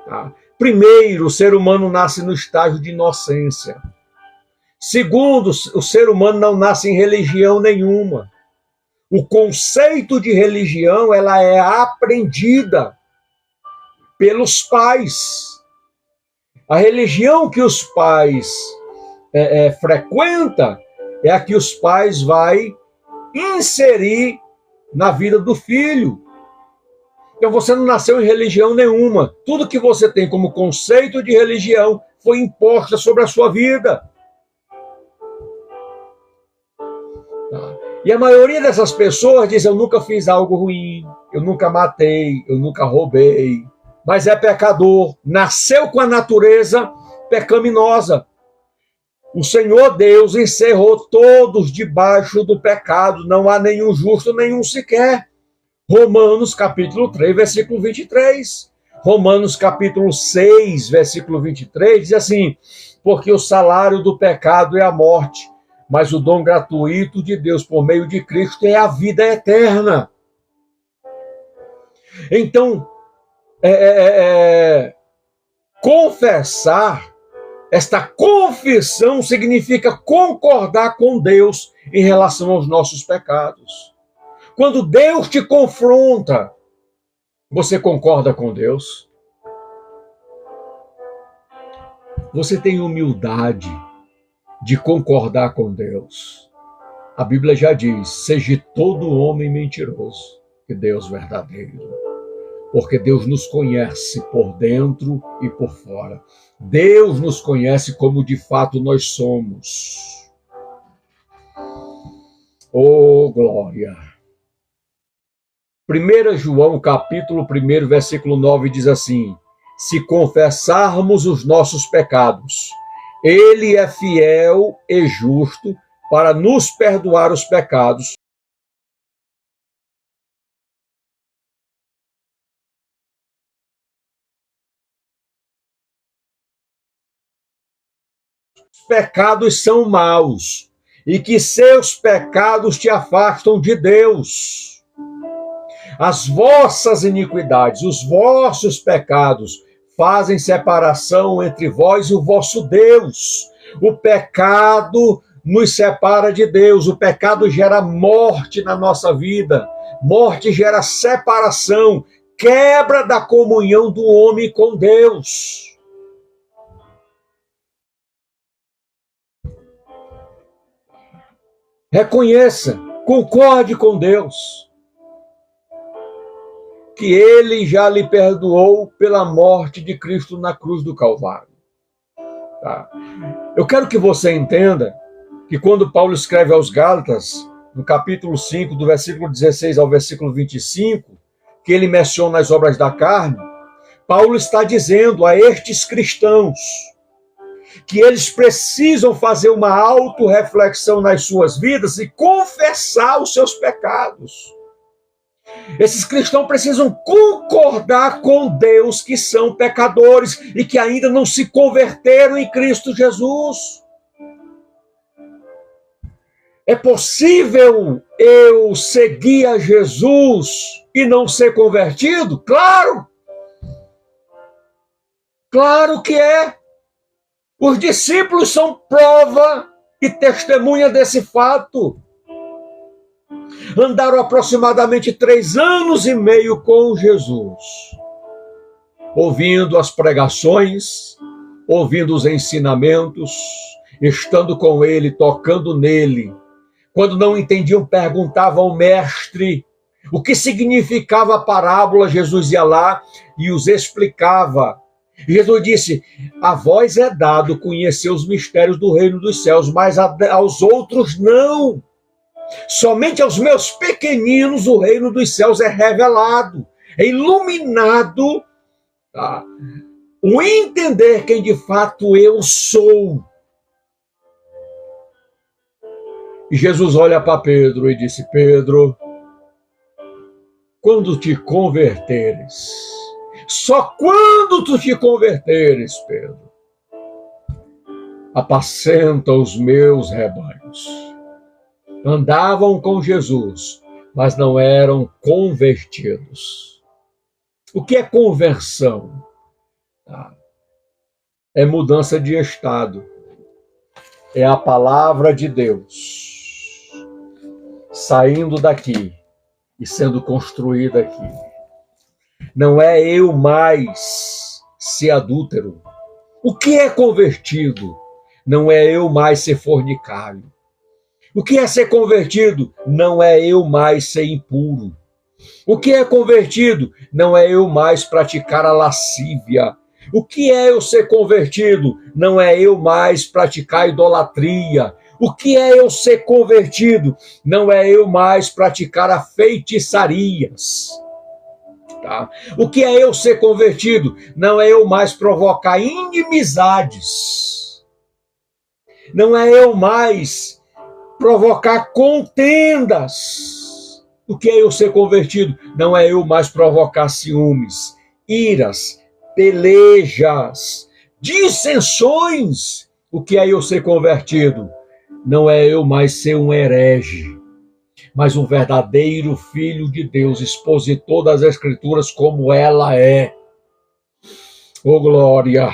Tá? Primeiro, o ser humano nasce no estágio de inocência. Segundo, o ser humano não nasce em religião nenhuma. O conceito de religião, ela é aprendida pelos pais. A religião que os pais frequentam é a que os pais vai inserir na vida do filho. Então você não nasceu em religião nenhuma. Tudo que você tem como conceito de religião foi imposto sobre a sua vida. Tá? E a maioria dessas pessoas diz, eu nunca fiz algo ruim, eu nunca matei, eu nunca roubei, mas é pecador, nasceu com a natureza pecaminosa. O Senhor Deus encerrou todos debaixo do pecado, não há nenhum justo, nenhum sequer. Romanos capítulo 3, versículo 23. Romanos capítulo 6, versículo 23, diz assim, porque o salário do pecado é a morte, mas o dom gratuito de Deus por meio de Cristo é a vida eterna. Então, confessar, esta confissão significa concordar com Deus em relação aos nossos pecados. Quando Deus te confronta, você concorda com Deus? Você tem humildade de concordar com Deus. A Bíblia já diz, seja todo homem mentiroso e Deus verdadeiro. Porque Deus nos conhece por dentro e por fora. Deus nos conhece como de fato nós somos. Oh, glória! 1 João capítulo 1, versículo 9 diz assim, se confessarmos os nossos pecados, Ele é fiel e justo para nos perdoar os pecados. Os pecados são maus e que seus pecados te afastam de Deus. As vossas iniquidades, os vossos pecados fazem separação entre vós e o vosso Deus. O pecado nos separa de Deus. O pecado gera morte na nossa vida. Morte gera separação, quebra da comunhão do homem com Deus. Reconheça, concorde com Deus, que Ele já lhe perdoou pela morte de Cristo na cruz do Calvário. Tá? Eu quero que você entenda que quando Paulo escreve aos Gálatas, no capítulo 5, do versículo 16 ao versículo 25, que ele menciona as obras da carne, Paulo está dizendo a estes cristãos que eles precisam fazer uma autorreflexão nas suas vidas e confessar os seus pecados. Esses cristãos precisam concordar com Deus que são pecadores e que ainda não se converteram em Cristo Jesus. É possível eu seguir a Jesus e não ser convertido? Claro! Claro que é! Os discípulos são prova e testemunha desse fato. Andaram aproximadamente 3 anos e meio com Jesus, ouvindo as pregações, ouvindo os ensinamentos, estando com ele, tocando nele. Quando não entendiam, perguntavam ao mestre o que significava a parábola. Jesus ia lá e os explicava. Jesus disse, a vós é dado conhecer os mistérios do reino dos céus, mas aos outros não. Somente aos meus pequeninos o reino dos céus é revelado, é iluminado, tá? O entender quem de fato eu sou. E Jesus olha para Pedro e disse: Pedro, quando te converteres, só quando tu te converteres, Pedro, apacenta os meus rebanhos. Andavam com Jesus, mas não eram convertidos. O que é conversão? É mudança de estado. É a palavra de Deus saindo daqui e sendo construída aqui. Não é eu mais ser adúltero. O que é convertido? Não é eu mais ser fornicário. O que é ser convertido? Não é eu mais ser impuro. O que é convertido? Não é eu mais praticar a lascívia. O que é eu ser convertido? Não é eu mais praticar a idolatria. O que é eu ser convertido? Não é eu mais praticar a feitiçarias. Tá? O que é eu ser convertido? Não é eu mais provocar inimizades. Não é eu mais provocar contendas. O que é eu ser convertido? Não é eu mais provocar ciúmes, iras, pelejas, dissensões. O que é eu ser convertido? Não é eu mais ser um herege, mas um verdadeiro filho de Deus, expositor das Escrituras como ela é. Oh, glória!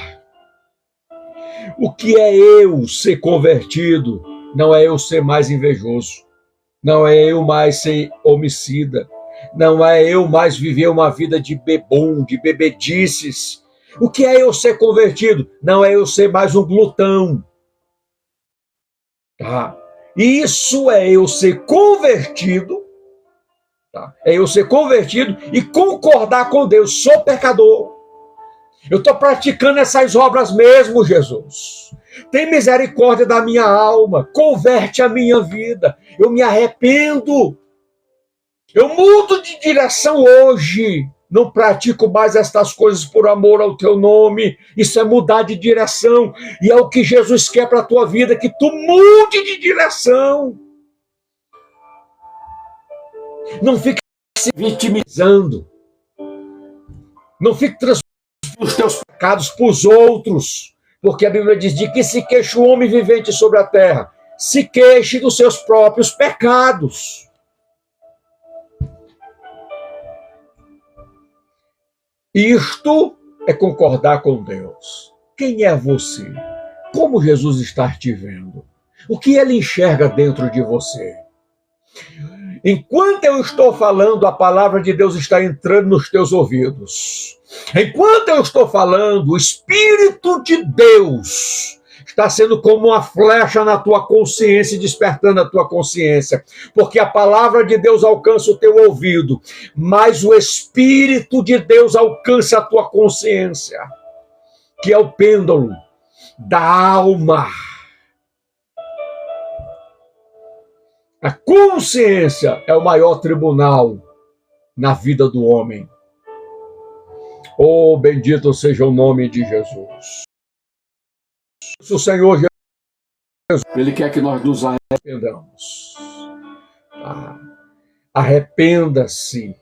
O que é eu ser convertido? Não é eu ser mais invejoso, não é eu mais ser homicida, não é eu mais viver uma vida de bebum, de bebedices. O que é eu ser convertido? Não é eu ser mais um glutão. Tá? Isso é eu ser convertido, tá? É eu ser convertido e concordar com Deus. Sou pecador. Eu estou praticando essas obras mesmo, Jesus. Tem misericórdia da minha alma. Converte a minha vida. Eu me arrependo. Eu mudo de direção hoje. Não pratico mais estas coisas por amor ao teu nome. Isso é mudar de direção. E é o que Jesus quer para a tua vida, que tu mude de direção. Não fique se vitimizando. Não fique transferindo os teus pecados para os outros. Porque a Bíblia diz: de que se queixa o homem vivente sobre a terra? Se queixe dos seus próprios pecados. Isto é concordar com Deus. Quem é você? Como Jesus está te vendo? O que ele enxerga dentro de você? Enquanto eu estou falando, a palavra de Deus está entrando nos teus ouvidos. Enquanto eu estou falando, o Espírito de Deus está sendo como uma flecha na tua consciência, despertando a tua consciência, porque a palavra de Deus alcança o teu ouvido, mas o Espírito de Deus alcança a tua consciência, que é o pêndulo da alma. A consciência é o maior tribunal na vida do homem. Oh, bendito seja o nome de Jesus. O Senhor Jesus, Ele quer que nós nos arrependamos. Arrependa-se.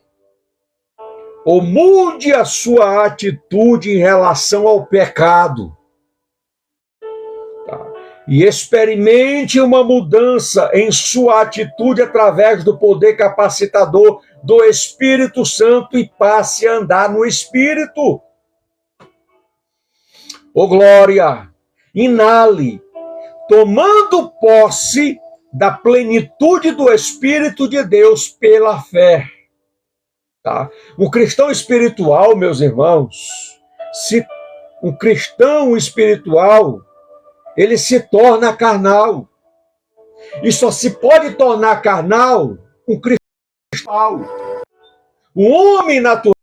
Ou mude a sua atitude em relação ao pecado. E experimente uma mudança em sua atitude através do poder capacitador do Espírito Santo e passe a andar no Espírito. Oh, glória! Inale, tomando posse da plenitude do Espírito de Deus pela fé. Tá? Um cristão espiritual, meus irmãos, um cristão espiritual, ele se torna carnal. E só se pode tornar carnal um cristão. O homem natural,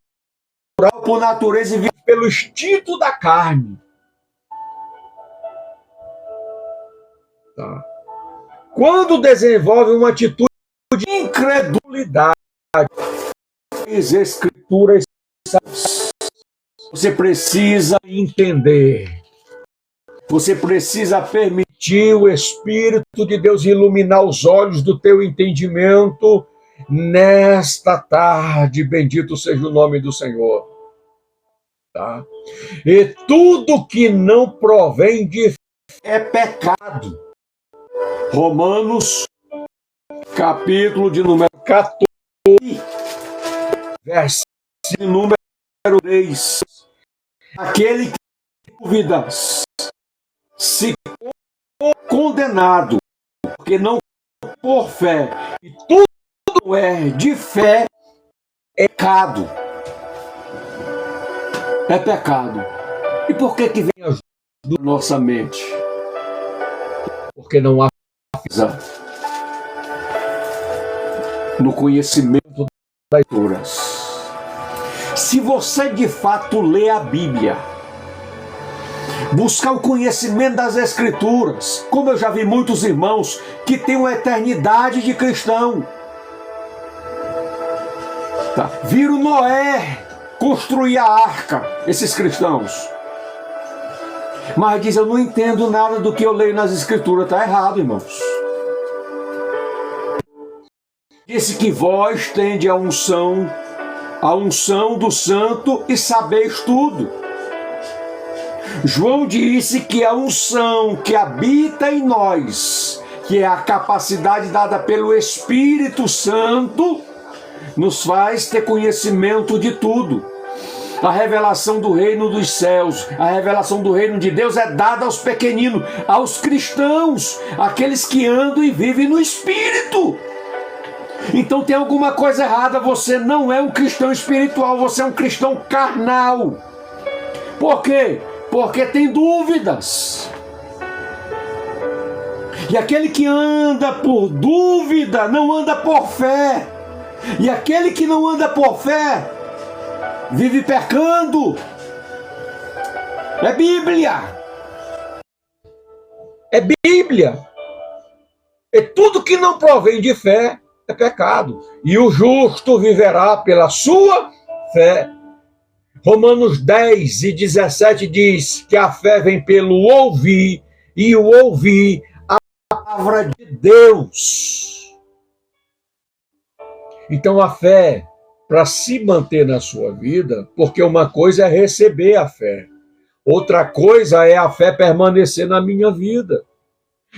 por natureza, vive pelo instinto da carne. Tá? Quando desenvolve uma atitude de incredulidade. As Escrituras, você precisa entender. Você precisa permitir o Espírito de Deus iluminar os olhos do teu entendimento nesta tarde. Bendito seja o nome do Senhor. Tá? E tudo que não provém de fé é pecado. Romanos, capítulo de número 14, versículo número 3. Aquele que tem dúvidas se condenado, porque não por fé, e tudo é de fé, é pecado. É pecado. E por que vem a nossa mente? Porque não há no conhecimento das Escrituras. Se você de fato lê a Bíblia, buscar o conhecimento das Escrituras, como eu já vi muitos irmãos que têm uma eternidade de cristão, tá? Viram Noé construir a arca, esses cristãos, mas diz: eu não entendo nada do que eu leio nas Escrituras. Está errado, irmãos. Disse que vós tendes a unção do santo e sabeis tudo. João disse que a unção que habita em nós, que é a capacidade dada pelo Espírito Santo, nos faz ter conhecimento de tudo. A revelação do reino dos céus, a revelação do reino de Deus é dada aos pequeninos, aos cristãos, aqueles que andam e vivem no Espírito. Então tem alguma coisa errada, você não é um cristão espiritual, você é um cristão carnal. Por quê? Porque tem dúvidas. E aquele que anda por dúvida não anda por fé. E aquele que não anda por fé vive pecando. É Bíblia. É Bíblia. E tudo que não provém de fé é pecado. E o justo viverá pela sua fé. Romanos 10 e 17 diz que a fé vem pelo ouvir, e o ouvir a palavra de Deus. Então a fé, para se manter na sua vida, porque uma coisa é receber a fé, outra coisa é a fé permanecer na minha vida.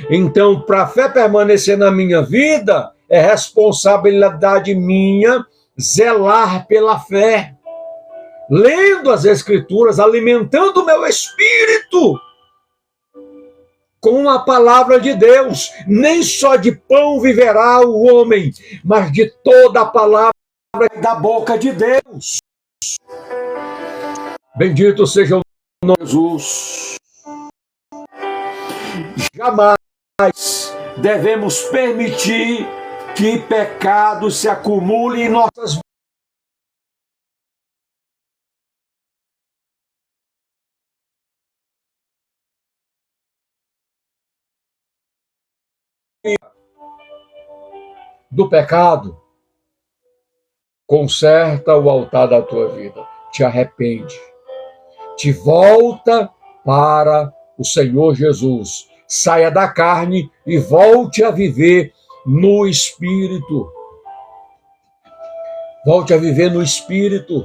Então, para a fé permanecer na minha vida, é responsabilidade minha zelar pela fé, lendo as Escrituras, alimentando o meu espírito com a palavra de Deus. Nem só de pão viverá o homem, mas de toda a palavra da boca de Deus. Bendito seja o nome de Jesus. Jamais devemos permitir que pecado se acumule em nossas vidas. Do pecado, conserta o altar da tua vida, te arrepende, te volta para o Senhor Jesus, saia da carne e volte a viver no Espírito. Volte a viver no Espírito.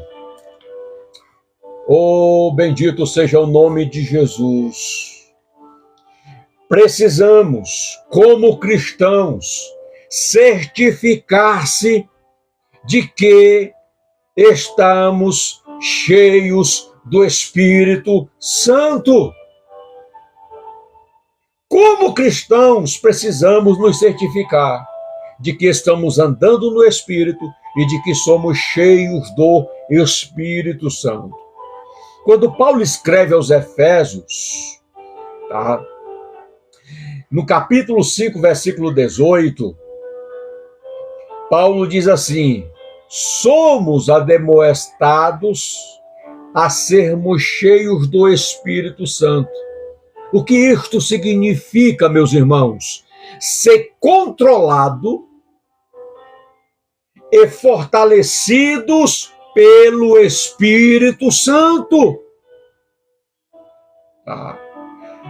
Oh, bendito seja o nome de Jesus. Precisamos, como cristãos, certificar-se de que estamos cheios do Espírito Santo. Como cristãos, precisamos nos certificar de que estamos andando no Espírito e de que somos cheios do Espírito Santo. Quando Paulo escreve aos Efésios, tá? No capítulo 5, versículo 18, Paulo diz assim: somos admoestados a sermos cheios do Espírito Santo. O que isto significa, meus irmãos? Ser controlado e fortalecidos pelo Espírito Santo.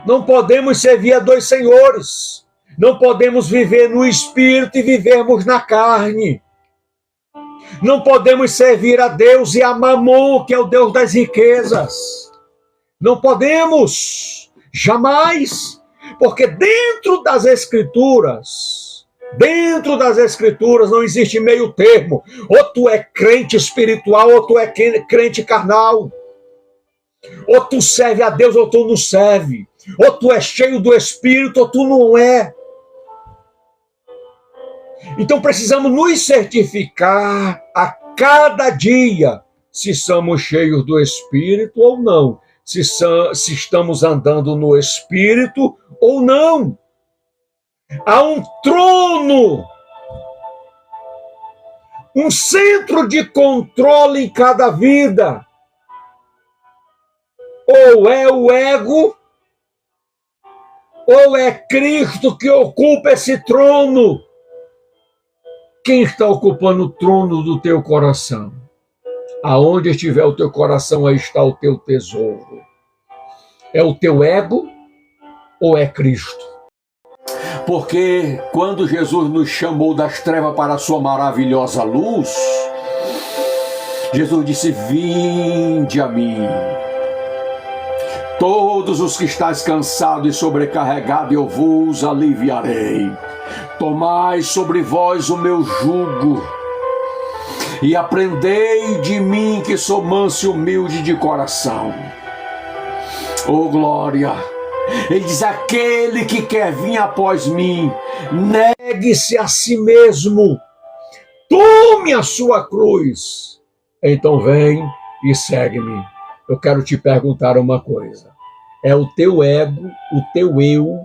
Não podemos servir a dois senhores. Não podemos viver no Espírito e vivermos na carne. Não podemos servir a Deus e a Mamon, que é o Deus das riquezas. Não podemos, jamais, porque dentro das Escrituras não existe meio termo. Ou tu é crente espiritual, ou tu é crente carnal. Ou tu serve a Deus, ou tu não serve. Ou tu é cheio do Espírito, ou tu não é. Então precisamos nos certificar a cada dia se somos cheios do Espírito ou não. Se estamos andando no Espírito ou não. Há um trono, um centro de controle em cada vida. Ou é o ego, ou é Cristo que ocupa esse trono. Quem está ocupando o trono do teu coração? Aonde estiver o teu coração, aí está o teu tesouro. É o teu ego ou é Cristo? Porque quando Jesus nos chamou das trevas para a sua maravilhosa luz, Jesus disse: vinde a mim, todos os que estáis cansados e sobrecarregados, eu vos aliviarei. Tomai sobre vós o meu jugo e aprendei de mim, que sou manso e humilde de coração. Oh glória! Ele diz: aquele que quer vir após mim, negue-se a si mesmo, tome a sua cruz, então vem e segue-me. Eu quero te perguntar uma coisa: é o teu ego, o teu eu,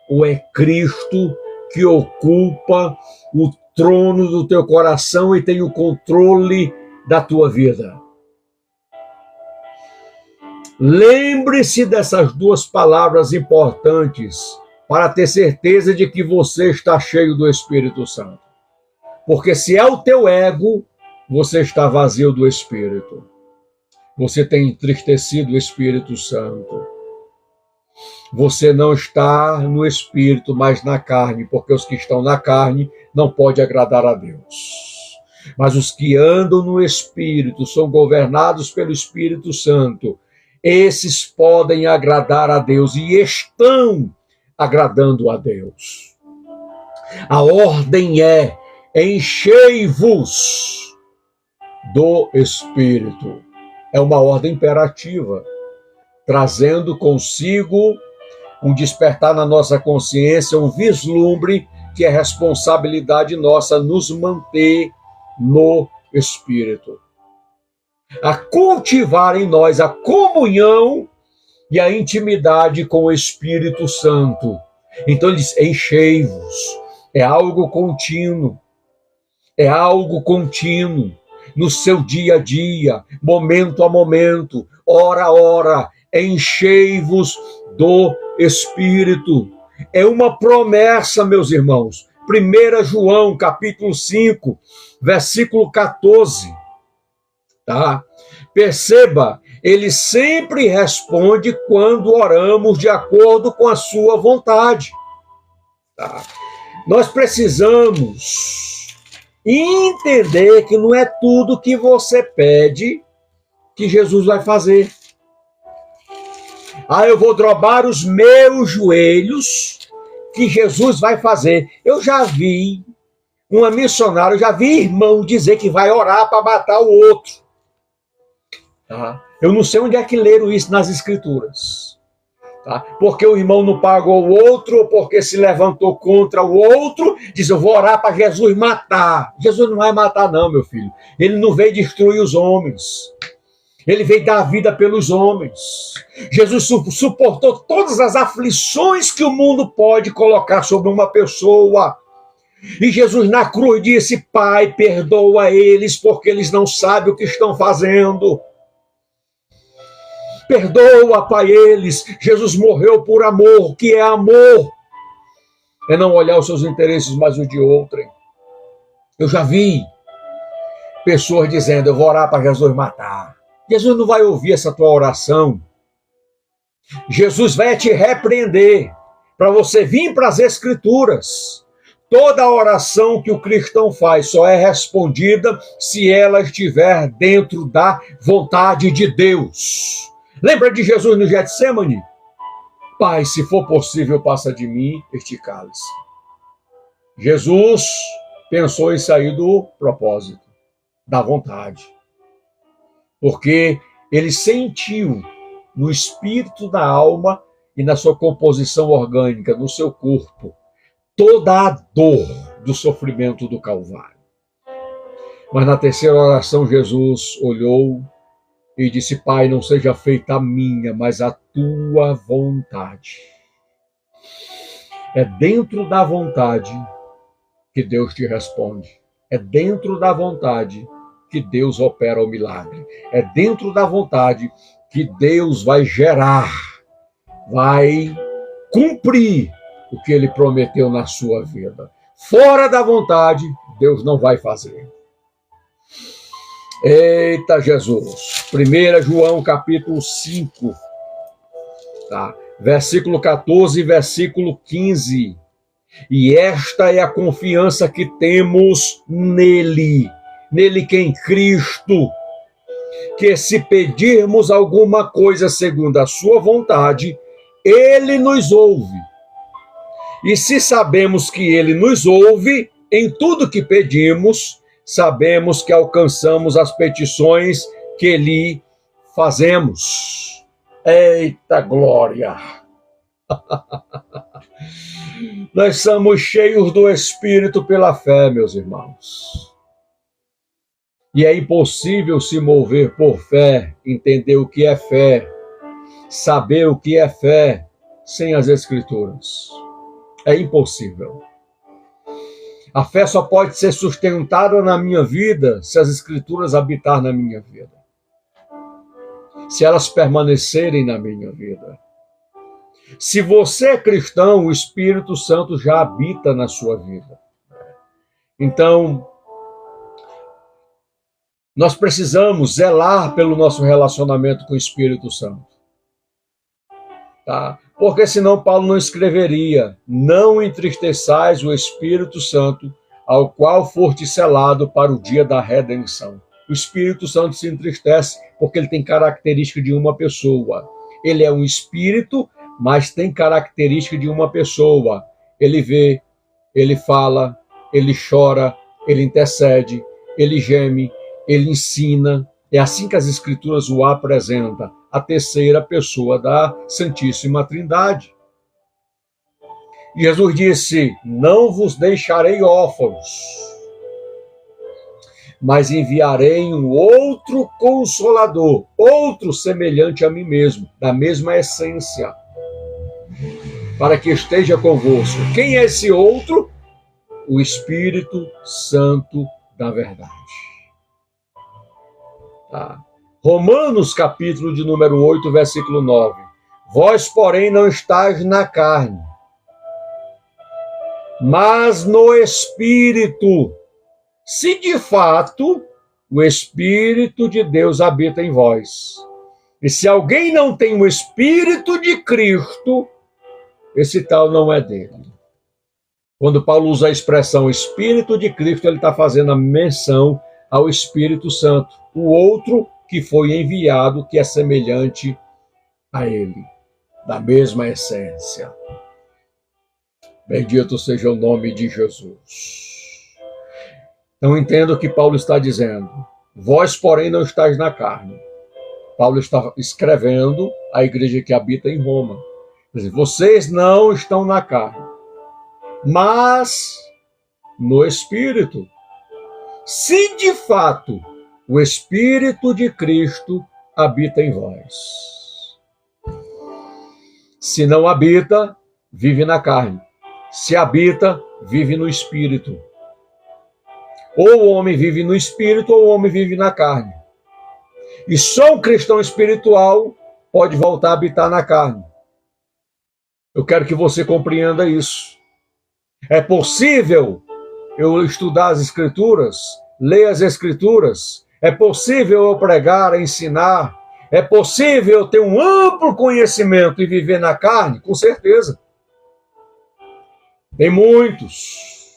ou é Cristo que ocupa o trono do teu coração e tem o controle da tua vida? Lembre-se dessas duas palavras importantes para ter certeza de que você está cheio do Espírito Santo. Porque se é o teu ego, você está vazio do Espírito. Você tem entristecido o Espírito Santo. Você não está no Espírito, mas na carne, porque os que estão na carne não podem agradar a Deus. Mas os que andam no Espírito, são governados pelo Espírito Santo, esses podem agradar a Deus e estão agradando a Deus. A ordem é: enchei-vos do Espírito. É uma ordem imperativa, trazendo consigo um despertar na nossa consciência, um vislumbre que é responsabilidade nossa nos manter no Espírito. A cultivar em nós a comunhão e a intimidade com o Espírito Santo. Então ele diz: enchei-vos. É algo contínuo. É algo contínuo. No seu dia a dia, momento a momento, hora a hora, enchei-vos do Espírito. É uma promessa, meus irmãos. 1 João, capítulo 5, versículo 14. Tá? Perceba, ele sempre responde quando oramos de acordo com a sua vontade. Tá? Nós precisamos entender que não é tudo que você pede que Jesus vai fazer. Eu vou dobrar os meus joelhos, que Jesus vai fazer. Eu já vi uma missionária, eu já vi irmão dizer que vai orar para matar o outro. Tá? Eu não sei onde é que leram isso nas Escrituras. Tá? Porque o irmão não pagou o outro, ou porque se levantou contra o outro, diz: eu vou orar para Jesus matar. Jesus não vai matar não, meu filho. Ele não veio destruir os homens. Ele veio dar vida pelos homens. Jesus suportou todas as aflições que o mundo pode colocar sobre uma pessoa. E Jesus na cruz disse: Pai, perdoa eles, porque eles não sabem o que estão fazendo. Perdoa, Pai, eles. Jesus morreu por amor. O que é amor? É não olhar os seus interesses, mas o de outrem. Eu já vi pessoas dizendo, eu vou orar para Jesus matar. Jesus não vai ouvir essa tua oração. Jesus vai te repreender para você vir para as Escrituras. Toda oração que o cristão faz só é respondida se ela estiver dentro da vontade de Deus. Lembra de Jesus no Getsêmani? Pai, se for possível, passa de mim este cálice. Jesus pensou em sair do propósito, da vontade. Porque ele sentiu no espírito, na alma e na sua composição orgânica, no seu corpo, toda a dor do sofrimento do Calvário. Mas na terceira oração, Jesus olhou e disse, Pai, não seja feita a minha, mas a tua vontade. É dentro da vontade que Deus te responde. É dentro da vontade que Deus opera o milagre. É dentro da vontade que Deus vai gerar, vai cumprir o que Ele prometeu na sua vida. Fora da vontade, Deus não vai fazer. Eita Jesus! 1 João capítulo 5, tá? Versículo 14 e versículo 15. E esta é a confiança que temos nele. Nele quem? Cristo. Que se pedirmos alguma coisa segundo a sua vontade, ele nos ouve. E se sabemos que ele nos ouve em tudo que pedimos, sabemos que alcançamos as petições que lhe fazemos. Eita glória! Nós somos cheios do Espírito pela fé, meus irmãos. E é impossível se mover por fé, entender o que é fé, saber o que é fé, sem as Escrituras. É impossível. A fé só pode ser sustentada na minha vida se as Escrituras habitarem na minha vida. Se elas permanecerem na minha vida. Se você é cristão, o Espírito Santo já habita na sua vida. Então, nós precisamos zelar pelo nosso relacionamento com o Espírito Santo. Tá? Porque senão Paulo não escreveria, não entristeçais o Espírito Santo, ao qual foste selado para o dia da redenção. O Espírito Santo se entristece porque ele tem característica de uma pessoa. Ele é um espírito, mas tem característica de uma pessoa. Ele vê, ele fala, ele chora, ele intercede, ele geme, ele ensina. É assim que as Escrituras o apresentam, a terceira pessoa da Santíssima Trindade. Jesus disse, não vos deixarei órfãos, mas enviarei um outro Consolador, outro semelhante a mim mesmo, da mesma essência, para que esteja convosco. Quem é esse outro? O Espírito Santo da verdade. Tá. Romanos, capítulo de número 8, versículo 9. Vós, porém, não estáis na carne, mas no Espírito, se de fato o Espírito de Deus habita em vós. E se alguém não tem o Espírito de Cristo, esse tal não é dele. Quando Paulo usa a expressão Espírito de Cristo, ele está fazendo a menção ao Espírito Santo, o outro que foi enviado, que é semelhante a ele, da mesma essência. Bendito seja o nome de Jesus. Então entendo o que Paulo está dizendo. Vós, porém, não estáis na carne. Paulo está escrevendo à igreja que habita em Roma. Quer dizer, vocês não estão na carne, mas no Espírito. Se de fato o Espírito de Cristo habita em vós. Se não habita, vive na carne. Se habita, vive no Espírito. Ou o homem vive no Espírito, ou o homem vive na carne. E só um cristão espiritual pode voltar a habitar na carne. Eu quero que você compreenda isso. É possível eu estudar as Escrituras ler as Escrituras? É possível eu pregar, ensinar? É possível eu ter um amplo conhecimento e viver na carne? Com certeza. Tem muitos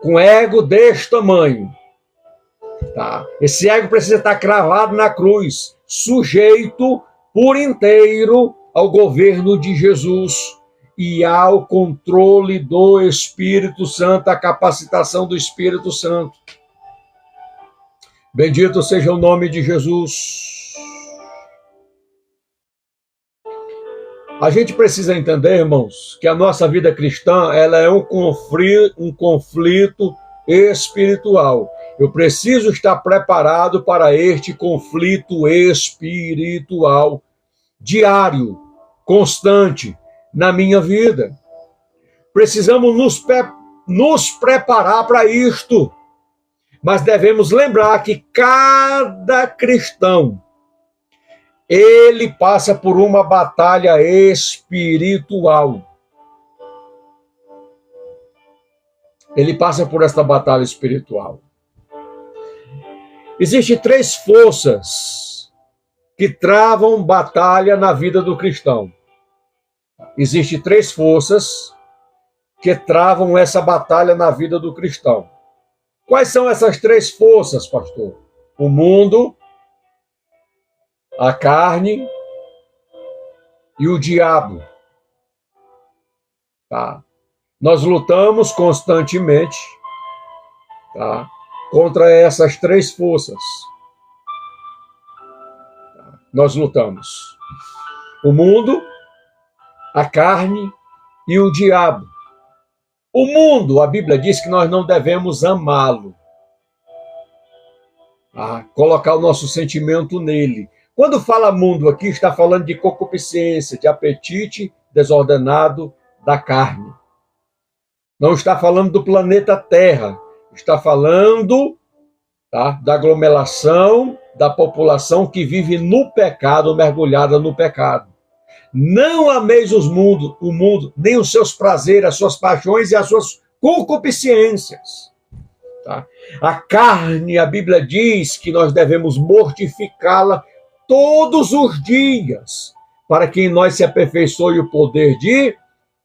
com ego deste tamanho. Tá? Esse ego precisa estar cravado na cruz, sujeito por inteiro ao governo de Jesus e ao controle do Espírito Santo, a capacitação do Espírito Santo. Bendito seja o nome de Jesus. A gente precisa entender, irmãos, que a nossa vida cristã ela é um conflito espiritual. Eu preciso estar preparado para este conflito espiritual diário, constante na minha vida. Precisamos nos preparar para isto. Mas devemos lembrar que cada cristão, ele passa por uma batalha espiritual. Ele passa por esta batalha espiritual. Existem 3 forças que travam batalha na vida do cristão. Existem 3 forças que travam essa batalha na vida do cristão. Quais são essas 3 forças, pastor? O mundo, a carne e o diabo. Tá? Nós lutamos constantemente, tá, contra essas 3 forças. Tá? Nós lutamos. O mundo, a carne e o diabo. O mundo, a Bíblia diz que nós não devemos amá-lo. Tá? Colocar o nosso sentimento nele. Quando fala mundo aqui, está falando de concupiscência, de apetite desordenado da carne. Não está falando do planeta Terra. Está falando, tá, da aglomeração da população que vive no pecado, mergulhada no pecado. Não ameis o mundo, nem os seus prazeres, as suas paixões e as suas concupiscências. Tá? A carne, a Bíblia diz que nós devemos mortificá-la todos os dias, para que em nós se aperfeiçoe o poder de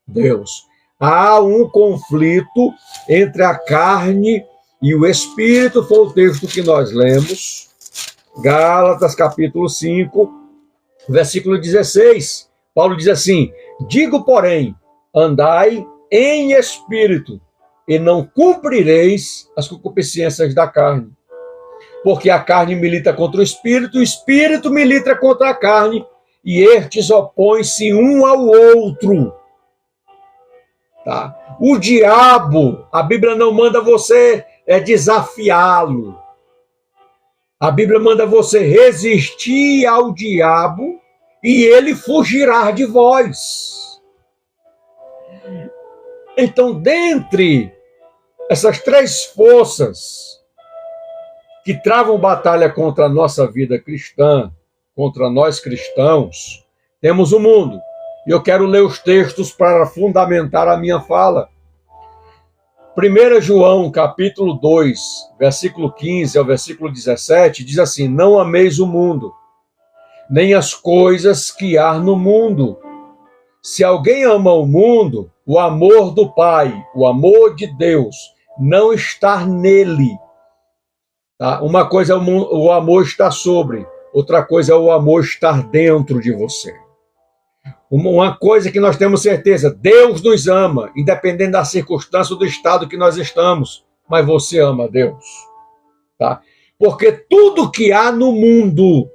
Deus. Há um conflito entre a carne e o Espírito, foi o texto que nós lemos, Gálatas capítulo 5, versículo 16. Paulo diz assim: digo, porém, andai em espírito, e não cumprireis as concupiscências da carne. Porque a carne milita contra o espírito milita contra a carne, e estes opõem-se um ao outro. Tá? O diabo, a Bíblia não manda você desafiá-lo. A Bíblia manda você resistir ao diabo e ele fugirá de vós. Então, dentre essas 3 forças que travam batalha contra a nossa vida cristã, contra nós cristãos, temos o mundo. E eu quero ler os textos para fundamentar a minha fala. 1 João, capítulo 2, versículo 15 ao versículo 17, diz assim: não ameis o mundo, nem as coisas que há no mundo. Se alguém ama o mundo, o amor do Pai, o amor de Deus, não está nele. Tá? Uma coisa é o amor estar sobre, outra coisa é o amor estar dentro de você. Uma coisa que nós temos certeza, Deus nos ama, independente da circunstância ou do estado que nós estamos, mas você ama Deus. Tá? Porque tudo que há no mundo,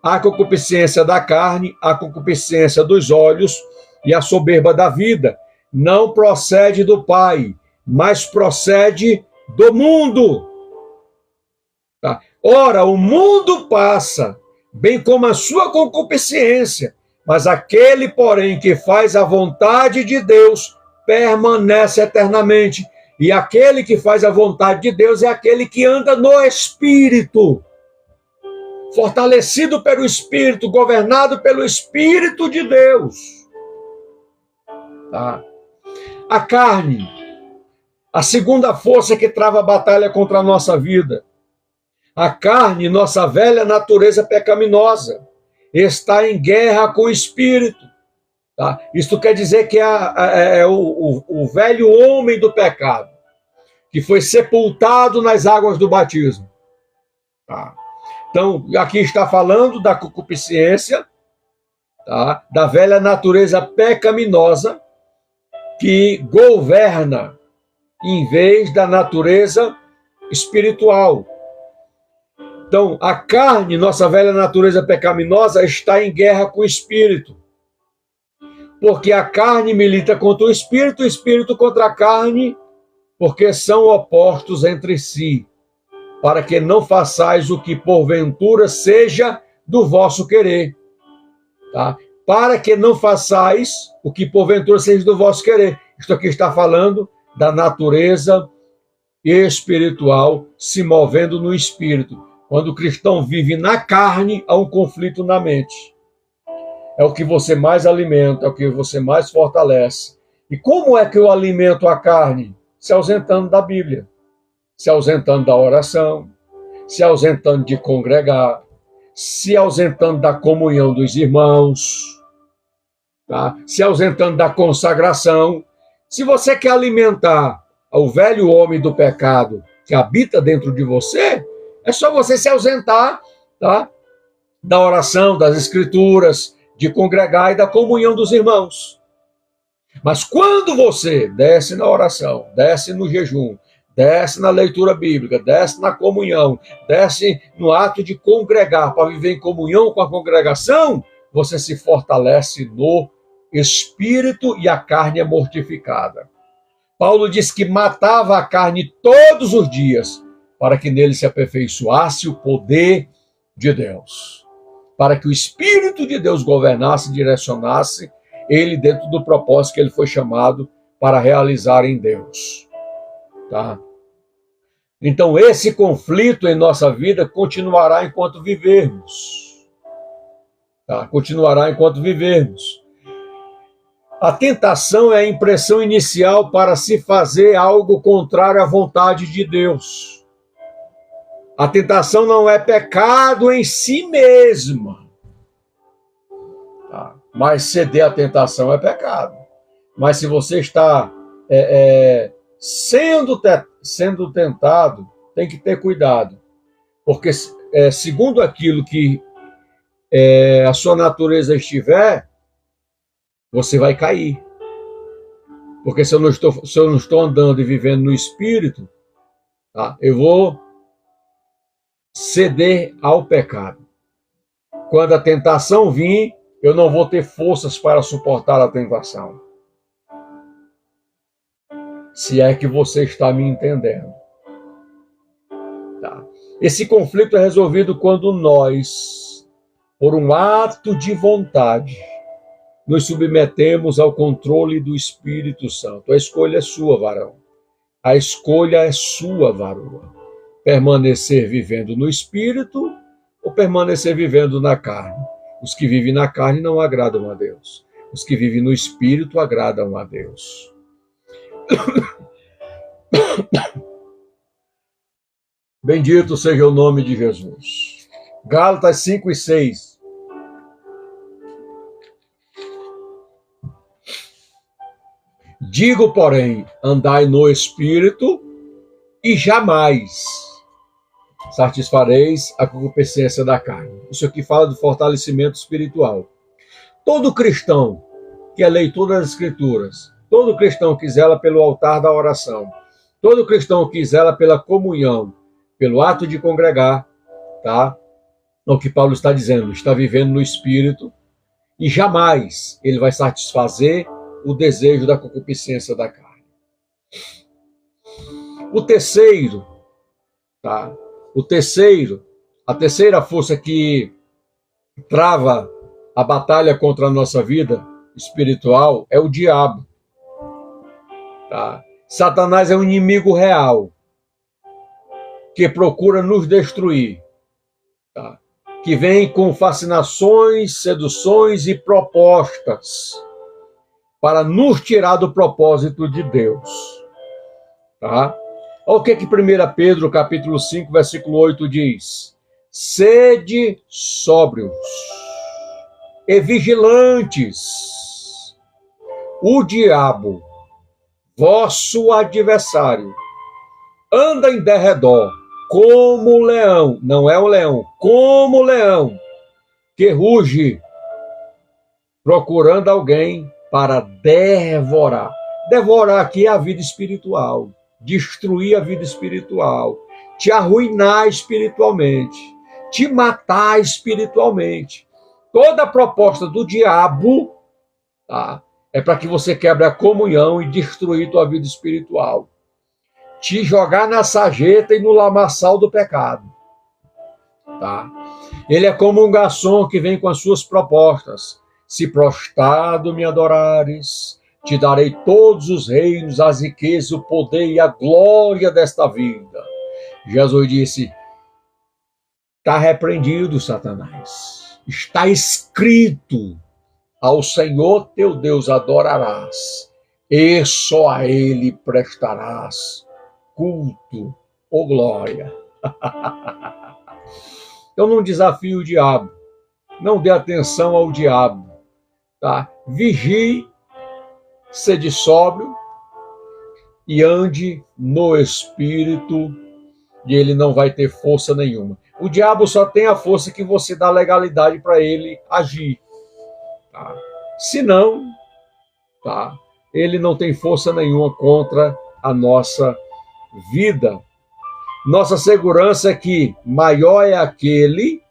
a concupiscência da carne, a concupiscência dos olhos e a soberba da vida, não procede do Pai, mas procede do mundo. Tá? Ora, o mundo passa, bem como a sua concupiscência, mas aquele, porém, que faz a vontade de Deus, permanece eternamente. E aquele que faz a vontade de Deus é aquele que anda no Espírito, fortalecido pelo Espírito, governado pelo Espírito de Deus. Tá? A carne A segunda força que trava a batalha contra a nossa vida. A carne, nossa velha natureza pecaminosa, está em guerra com o espírito. Tá? Isto quer dizer que é o velho homem do pecado, que foi sepultado nas águas do batismo. Tá? Então, aqui está falando da concupiscência, tá? Da velha natureza pecaminosa que governa em vez da natureza espiritual. Então, a carne, nossa velha natureza pecaminosa, está em guerra com o espírito. Porque a carne milita contra o espírito contra a carne, porque são opostos entre si, para que não façais o que porventura seja do vosso querer. Tá? Para que não façais o que porventura seja do vosso querer. Isto aqui está falando da natureza espiritual se movendo no espírito. Quando o cristão vive na carne, há um conflito na mente. É o que você mais alimenta, é o que você mais fortalece. E como é que eu alimento a carne? Se ausentando da Bíblia, se ausentando da oração, se ausentando de congregar, se ausentando da comunhão dos irmãos, tá? Se ausentando da consagração. Se você quer alimentar o velho homem do pecado que habita dentro de você, é só você se ausentar, tá? Da oração, das escrituras, de congregar e da comunhão dos irmãos. Mas quando você desce na oração, desce no jejum, desce na leitura bíblica, desce na comunhão, desce no ato de congregar, para viver em comunhão com a congregação, você se fortalece no espírito e a carne é mortificada. Paulo diz que matava a carne todos os dias, para que nele se aperfeiçoasse o poder de Deus. Para que o Espírito de Deus governasse e direcionasse ele dentro do propósito que ele foi chamado para realizar em Deus. Tá? Então, esse conflito em nossa vida continuará enquanto vivermos. Tá? Continuará enquanto vivermos. A tentação é a impressão inicial para se fazer algo contrário à vontade de Deus. A tentação não é pecado em si mesma. Tá? Mas ceder à tentação é pecado. Mas se você está sendo tentado, tem que ter cuidado. Porque segundo aquilo que a sua natureza estiver, você vai cair. Porque se eu não estou andando e vivendo no Espírito, tá? Eu vou ceder ao pecado. Quando a tentação vir, eu não vou ter forças para suportar a tentação. Se é que você está me entendendo. Tá? Esse conflito é resolvido quando nós, por um ato de vontade, nos submetemos ao controle do Espírito Santo. A escolha é sua, varão. A escolha é sua, varoa. Permanecer vivendo no Espírito ou permanecer vivendo na carne. Os que vivem na carne não agradam a Deus. Os que vivem no Espírito agradam a Deus. Bendito seja o nome de Jesus. Gálatas 5 e 6. Digo, porém, andai no Espírito e jamais satisfareis a concupiscência da carne. Isso aqui fala do fortalecimento espiritual. Todo cristão que é leitor das Escrituras, todo cristão que zela pelo altar da oração, todo cristão que zela pela comunhão, pelo ato de congregar, tá? É o que Paulo está dizendo, está vivendo no Espírito e jamais ele vai satisfazer o desejo da concupiscência da carne. O terceiro, tá? A terceira força que trava a batalha contra a nossa vida espiritual é o diabo. Tá? Satanás é um inimigo real que procura nos destruir, tá? Que vem com fascinações, seduções e propostas para nos tirar do propósito de Deus. Tá? Olha o que 1 Pedro, capítulo 5, versículo 8 diz. Sede sóbrios e vigilantes. O diabo, vosso adversário, anda em derredor como leão, não é o leão, como leão, que ruge, procurando alguém para devorar. Devorar aqui é a vida espiritual, destruir a vida espiritual, te arruinar espiritualmente, te matar espiritualmente. Toda a proposta do diabo, tá, é para que você quebre a comunhão e destruir tua vida espiritual. Te jogar na sarjeta e no lamaçal do pecado. Tá? Ele é como um garçom que vem com as suas propostas. Se prostrado me adorares, te darei todos os reinos, as riquezas, o poder e a glória desta vida. Jesus disse, está repreendido, Satanás. Está escrito, ao Senhor teu Deus adorarás, e só a Ele prestarás culto ou glória. Então não desafie o diabo, não dê atenção ao diabo, tá? Vigie, sede sóbrio e ande no Espírito, e ele não vai ter força nenhuma. O diabo só tem a força que você dá legalidade para ele agir. Tá? Se não, tá? Ele não tem força nenhuma contra a nossa vida. Nossa segurança é que maior é aquele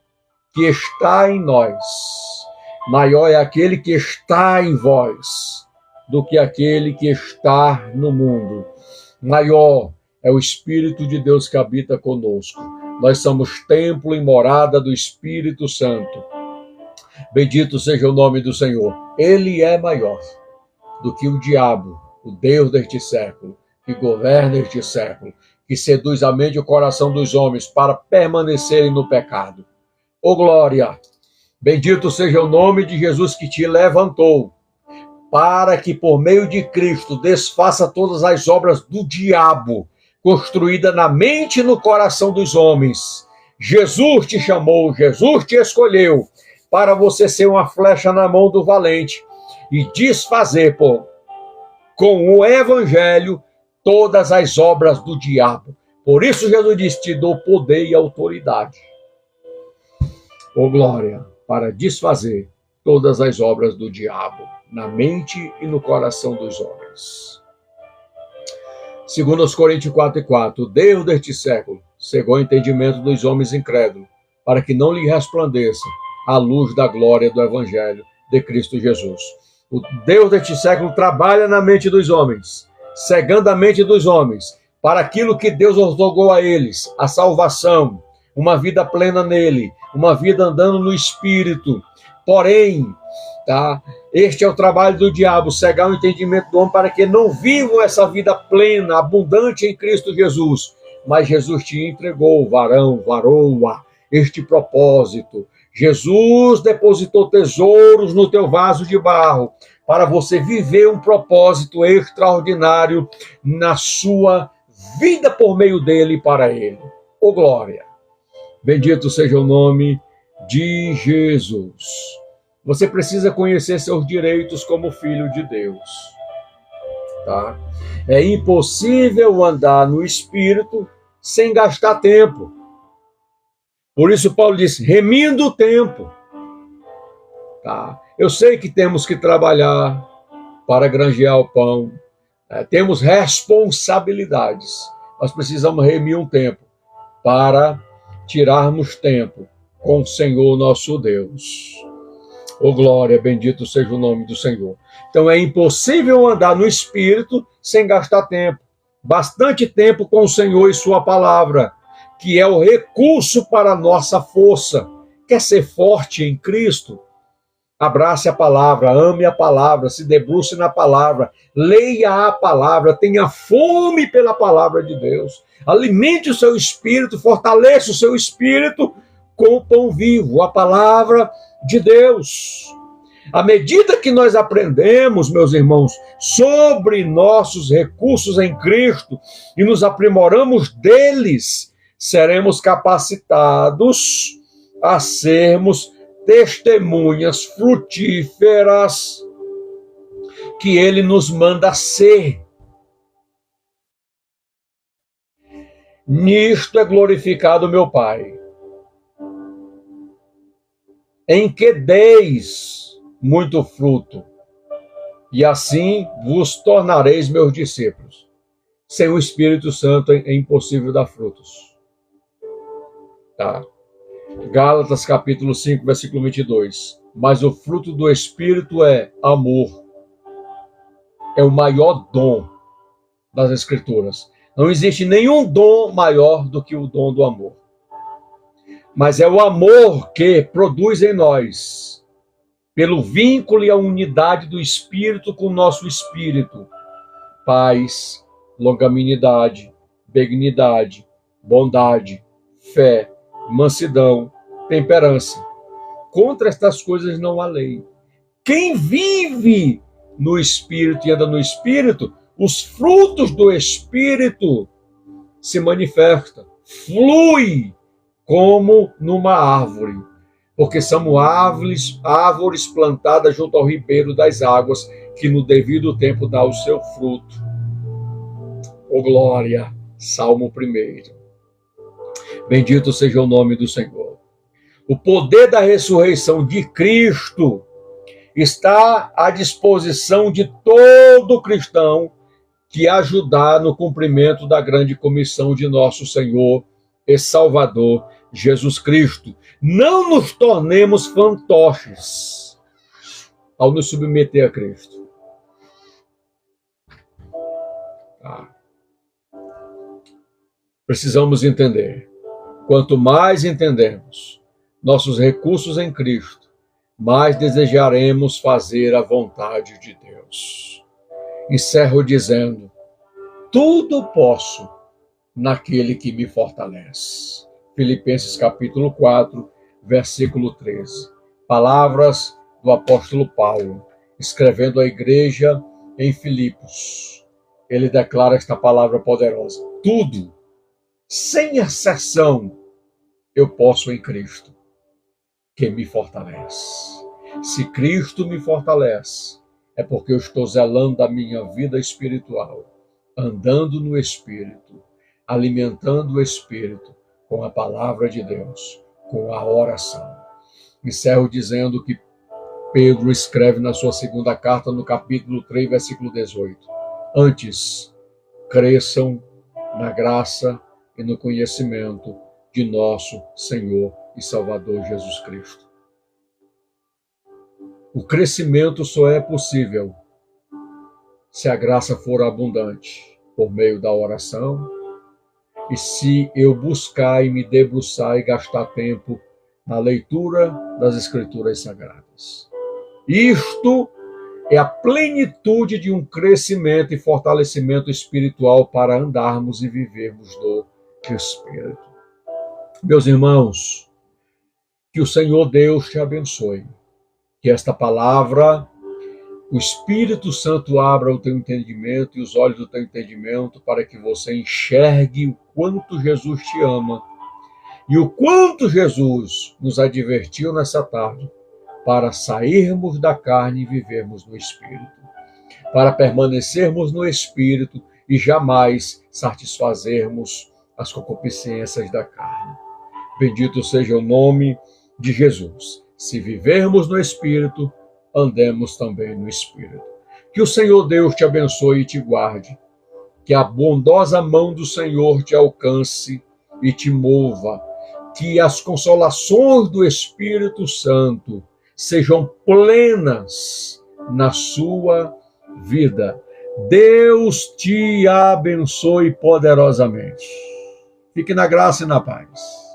que está em nós, maior é aquele que está em vós, do que aquele que está no mundo. Maior é o Espírito de Deus que habita conosco. Nós somos templo e morada do Espírito Santo. Bendito seja o nome do Senhor. Ele é maior do que o diabo, o Deus deste século, que governa este século, que seduz a mente e o coração dos homens para permanecerem no pecado. Ô glória! Bendito seja o nome de Jesus que te levantou, para que por meio de Cristo desfaça todas as obras do diabo, construída na mente e no coração dos homens. Jesus te chamou, Jesus te escolheu, para você ser uma flecha na mão do valente e desfazer com o evangelho todas as obras do diabo. Por isso Jesus disse, te dou poder e autoridade. Ô glória, para desfazer todas as obras do diabo na mente e no coração dos homens. Segundo os Coríntios 4:4, o Deus deste século cegou o entendimento dos homens incrédulos, para que não lhe resplandeça a luz da glória do evangelho de Cristo Jesus. O Deus deste século trabalha na mente dos homens, cegando a mente dos homens para aquilo que Deus outorgou a eles, a salvação, uma vida plena nele, uma vida andando no Espírito. Porém, tá, este é o trabalho do diabo, cegar o entendimento do homem para que não vivam essa vida plena, abundante em Cristo Jesus. Mas Jesus te entregou, varão, varoa, este propósito. Jesus depositou tesouros no teu vaso de barro para você viver um propósito extraordinário na sua vida por meio dele e para ele. Ô glória! Bendito seja o nome de Jesus. Você precisa conhecer seus direitos como filho de Deus. Tá? É impossível andar no Espírito sem gastar tempo. Por isso Paulo disse, remindo o tempo. Tá? Eu sei que temos que trabalhar para granjear o pão. Temos responsabilidades. Nós precisamos remir um tempo para tirarmos tempo com o Senhor nosso Deus. Ô glória, bendito seja o nome do Senhor. Então é impossível andar no Espírito sem gastar tempo. Bastante tempo com o Senhor e sua palavra, que é o recurso para a nossa força. Quer ser forte em Cristo? Abrace a palavra, ame a palavra, se debruce na palavra, leia a palavra, tenha fome pela palavra de Deus. Alimente o seu espírito, fortaleça o seu espírito com o pão vivo, a palavra de Deus. À medida que nós aprendemos, meus irmãos, sobre nossos recursos em Cristo e nos aprimoramos deles, seremos capacitados a sermos testemunhas frutíferas que Ele nos manda ser. Nisto é glorificado meu Pai, em que deis muito fruto, e assim vos tornareis meus discípulos. Sem o Espírito Santo é impossível dar frutos. Tá? Gálatas capítulo 5, versículo 22. Mas o fruto do Espírito é amor. É o maior dom das Escrituras. Não existe nenhum dom maior do que o dom do amor. Mas é o amor que produz em nós, pelo vínculo e a unidade do Espírito com o nosso espírito, paz, longanimidade, benignidade, bondade, fé, mansidão, temperança. Contra estas coisas não há lei. Quem vive no Espírito e anda no Espírito, os frutos do Espírito se manifestam, flui como numa árvore, porque são árvores plantadas junto ao ribeiro das águas, que no devido tempo dá o seu fruto. Oh glória, Salmo 1. Bendito seja o nome do Senhor. O poder da ressurreição de Cristo está à disposição de todo cristão que ajudar no cumprimento da grande comissão de nosso Senhor e Salvador Jesus Cristo. Não nos tornemos fantoches ao nos submeter a Cristo. Precisamos entender. Quanto mais entendemos nossos recursos em Cristo, mais desejaremos fazer a vontade de Deus. Encerro dizendo: tudo posso naquele que me fortalece. Filipenses capítulo 4, versículo 13. Palavras do apóstolo Paulo, escrevendo à igreja em Filipos. Ele declara esta palavra poderosa: tudo, sem exceção, eu posso em Cristo, que me fortalece. Se Cristo me fortalece, é porque eu estou zelando a minha vida espiritual, andando no Espírito, alimentando o Espírito com a palavra de Deus, com a oração. Encerro dizendo que Pedro escreve na sua segunda carta, no capítulo 3, versículo 18. Antes, cresçam na graça e no conhecimento de nosso Senhor e Salvador Jesus Cristo. O crescimento só é possível se a graça for abundante, por meio da oração, e se eu buscar e me debruçar e gastar tempo na leitura das Escrituras Sagradas. Isto é a plenitude de um crescimento e fortalecimento espiritual para andarmos e vivermos do Espírito. Meus irmãos, que o Senhor Deus te abençoe. Que esta palavra, o Espírito Santo abra o teu entendimento e os olhos do teu entendimento para que você enxergue o quanto Jesus te ama e o quanto Jesus nos advertiu nessa tarde para sairmos da carne e vivermos no Espírito, para permanecermos no Espírito e jamais satisfazermos as concupiscências da carne. Bendito seja o nome de Jesus. Se vivermos no Espírito, andemos também no Espírito. Que o Senhor Deus te abençoe e te guarde. Que a bondosa mão do Senhor te alcance e te mova. Que as consolações do Espírito Santo sejam plenas na sua vida. Deus te abençoe poderosamente. Fique na graça e na paz.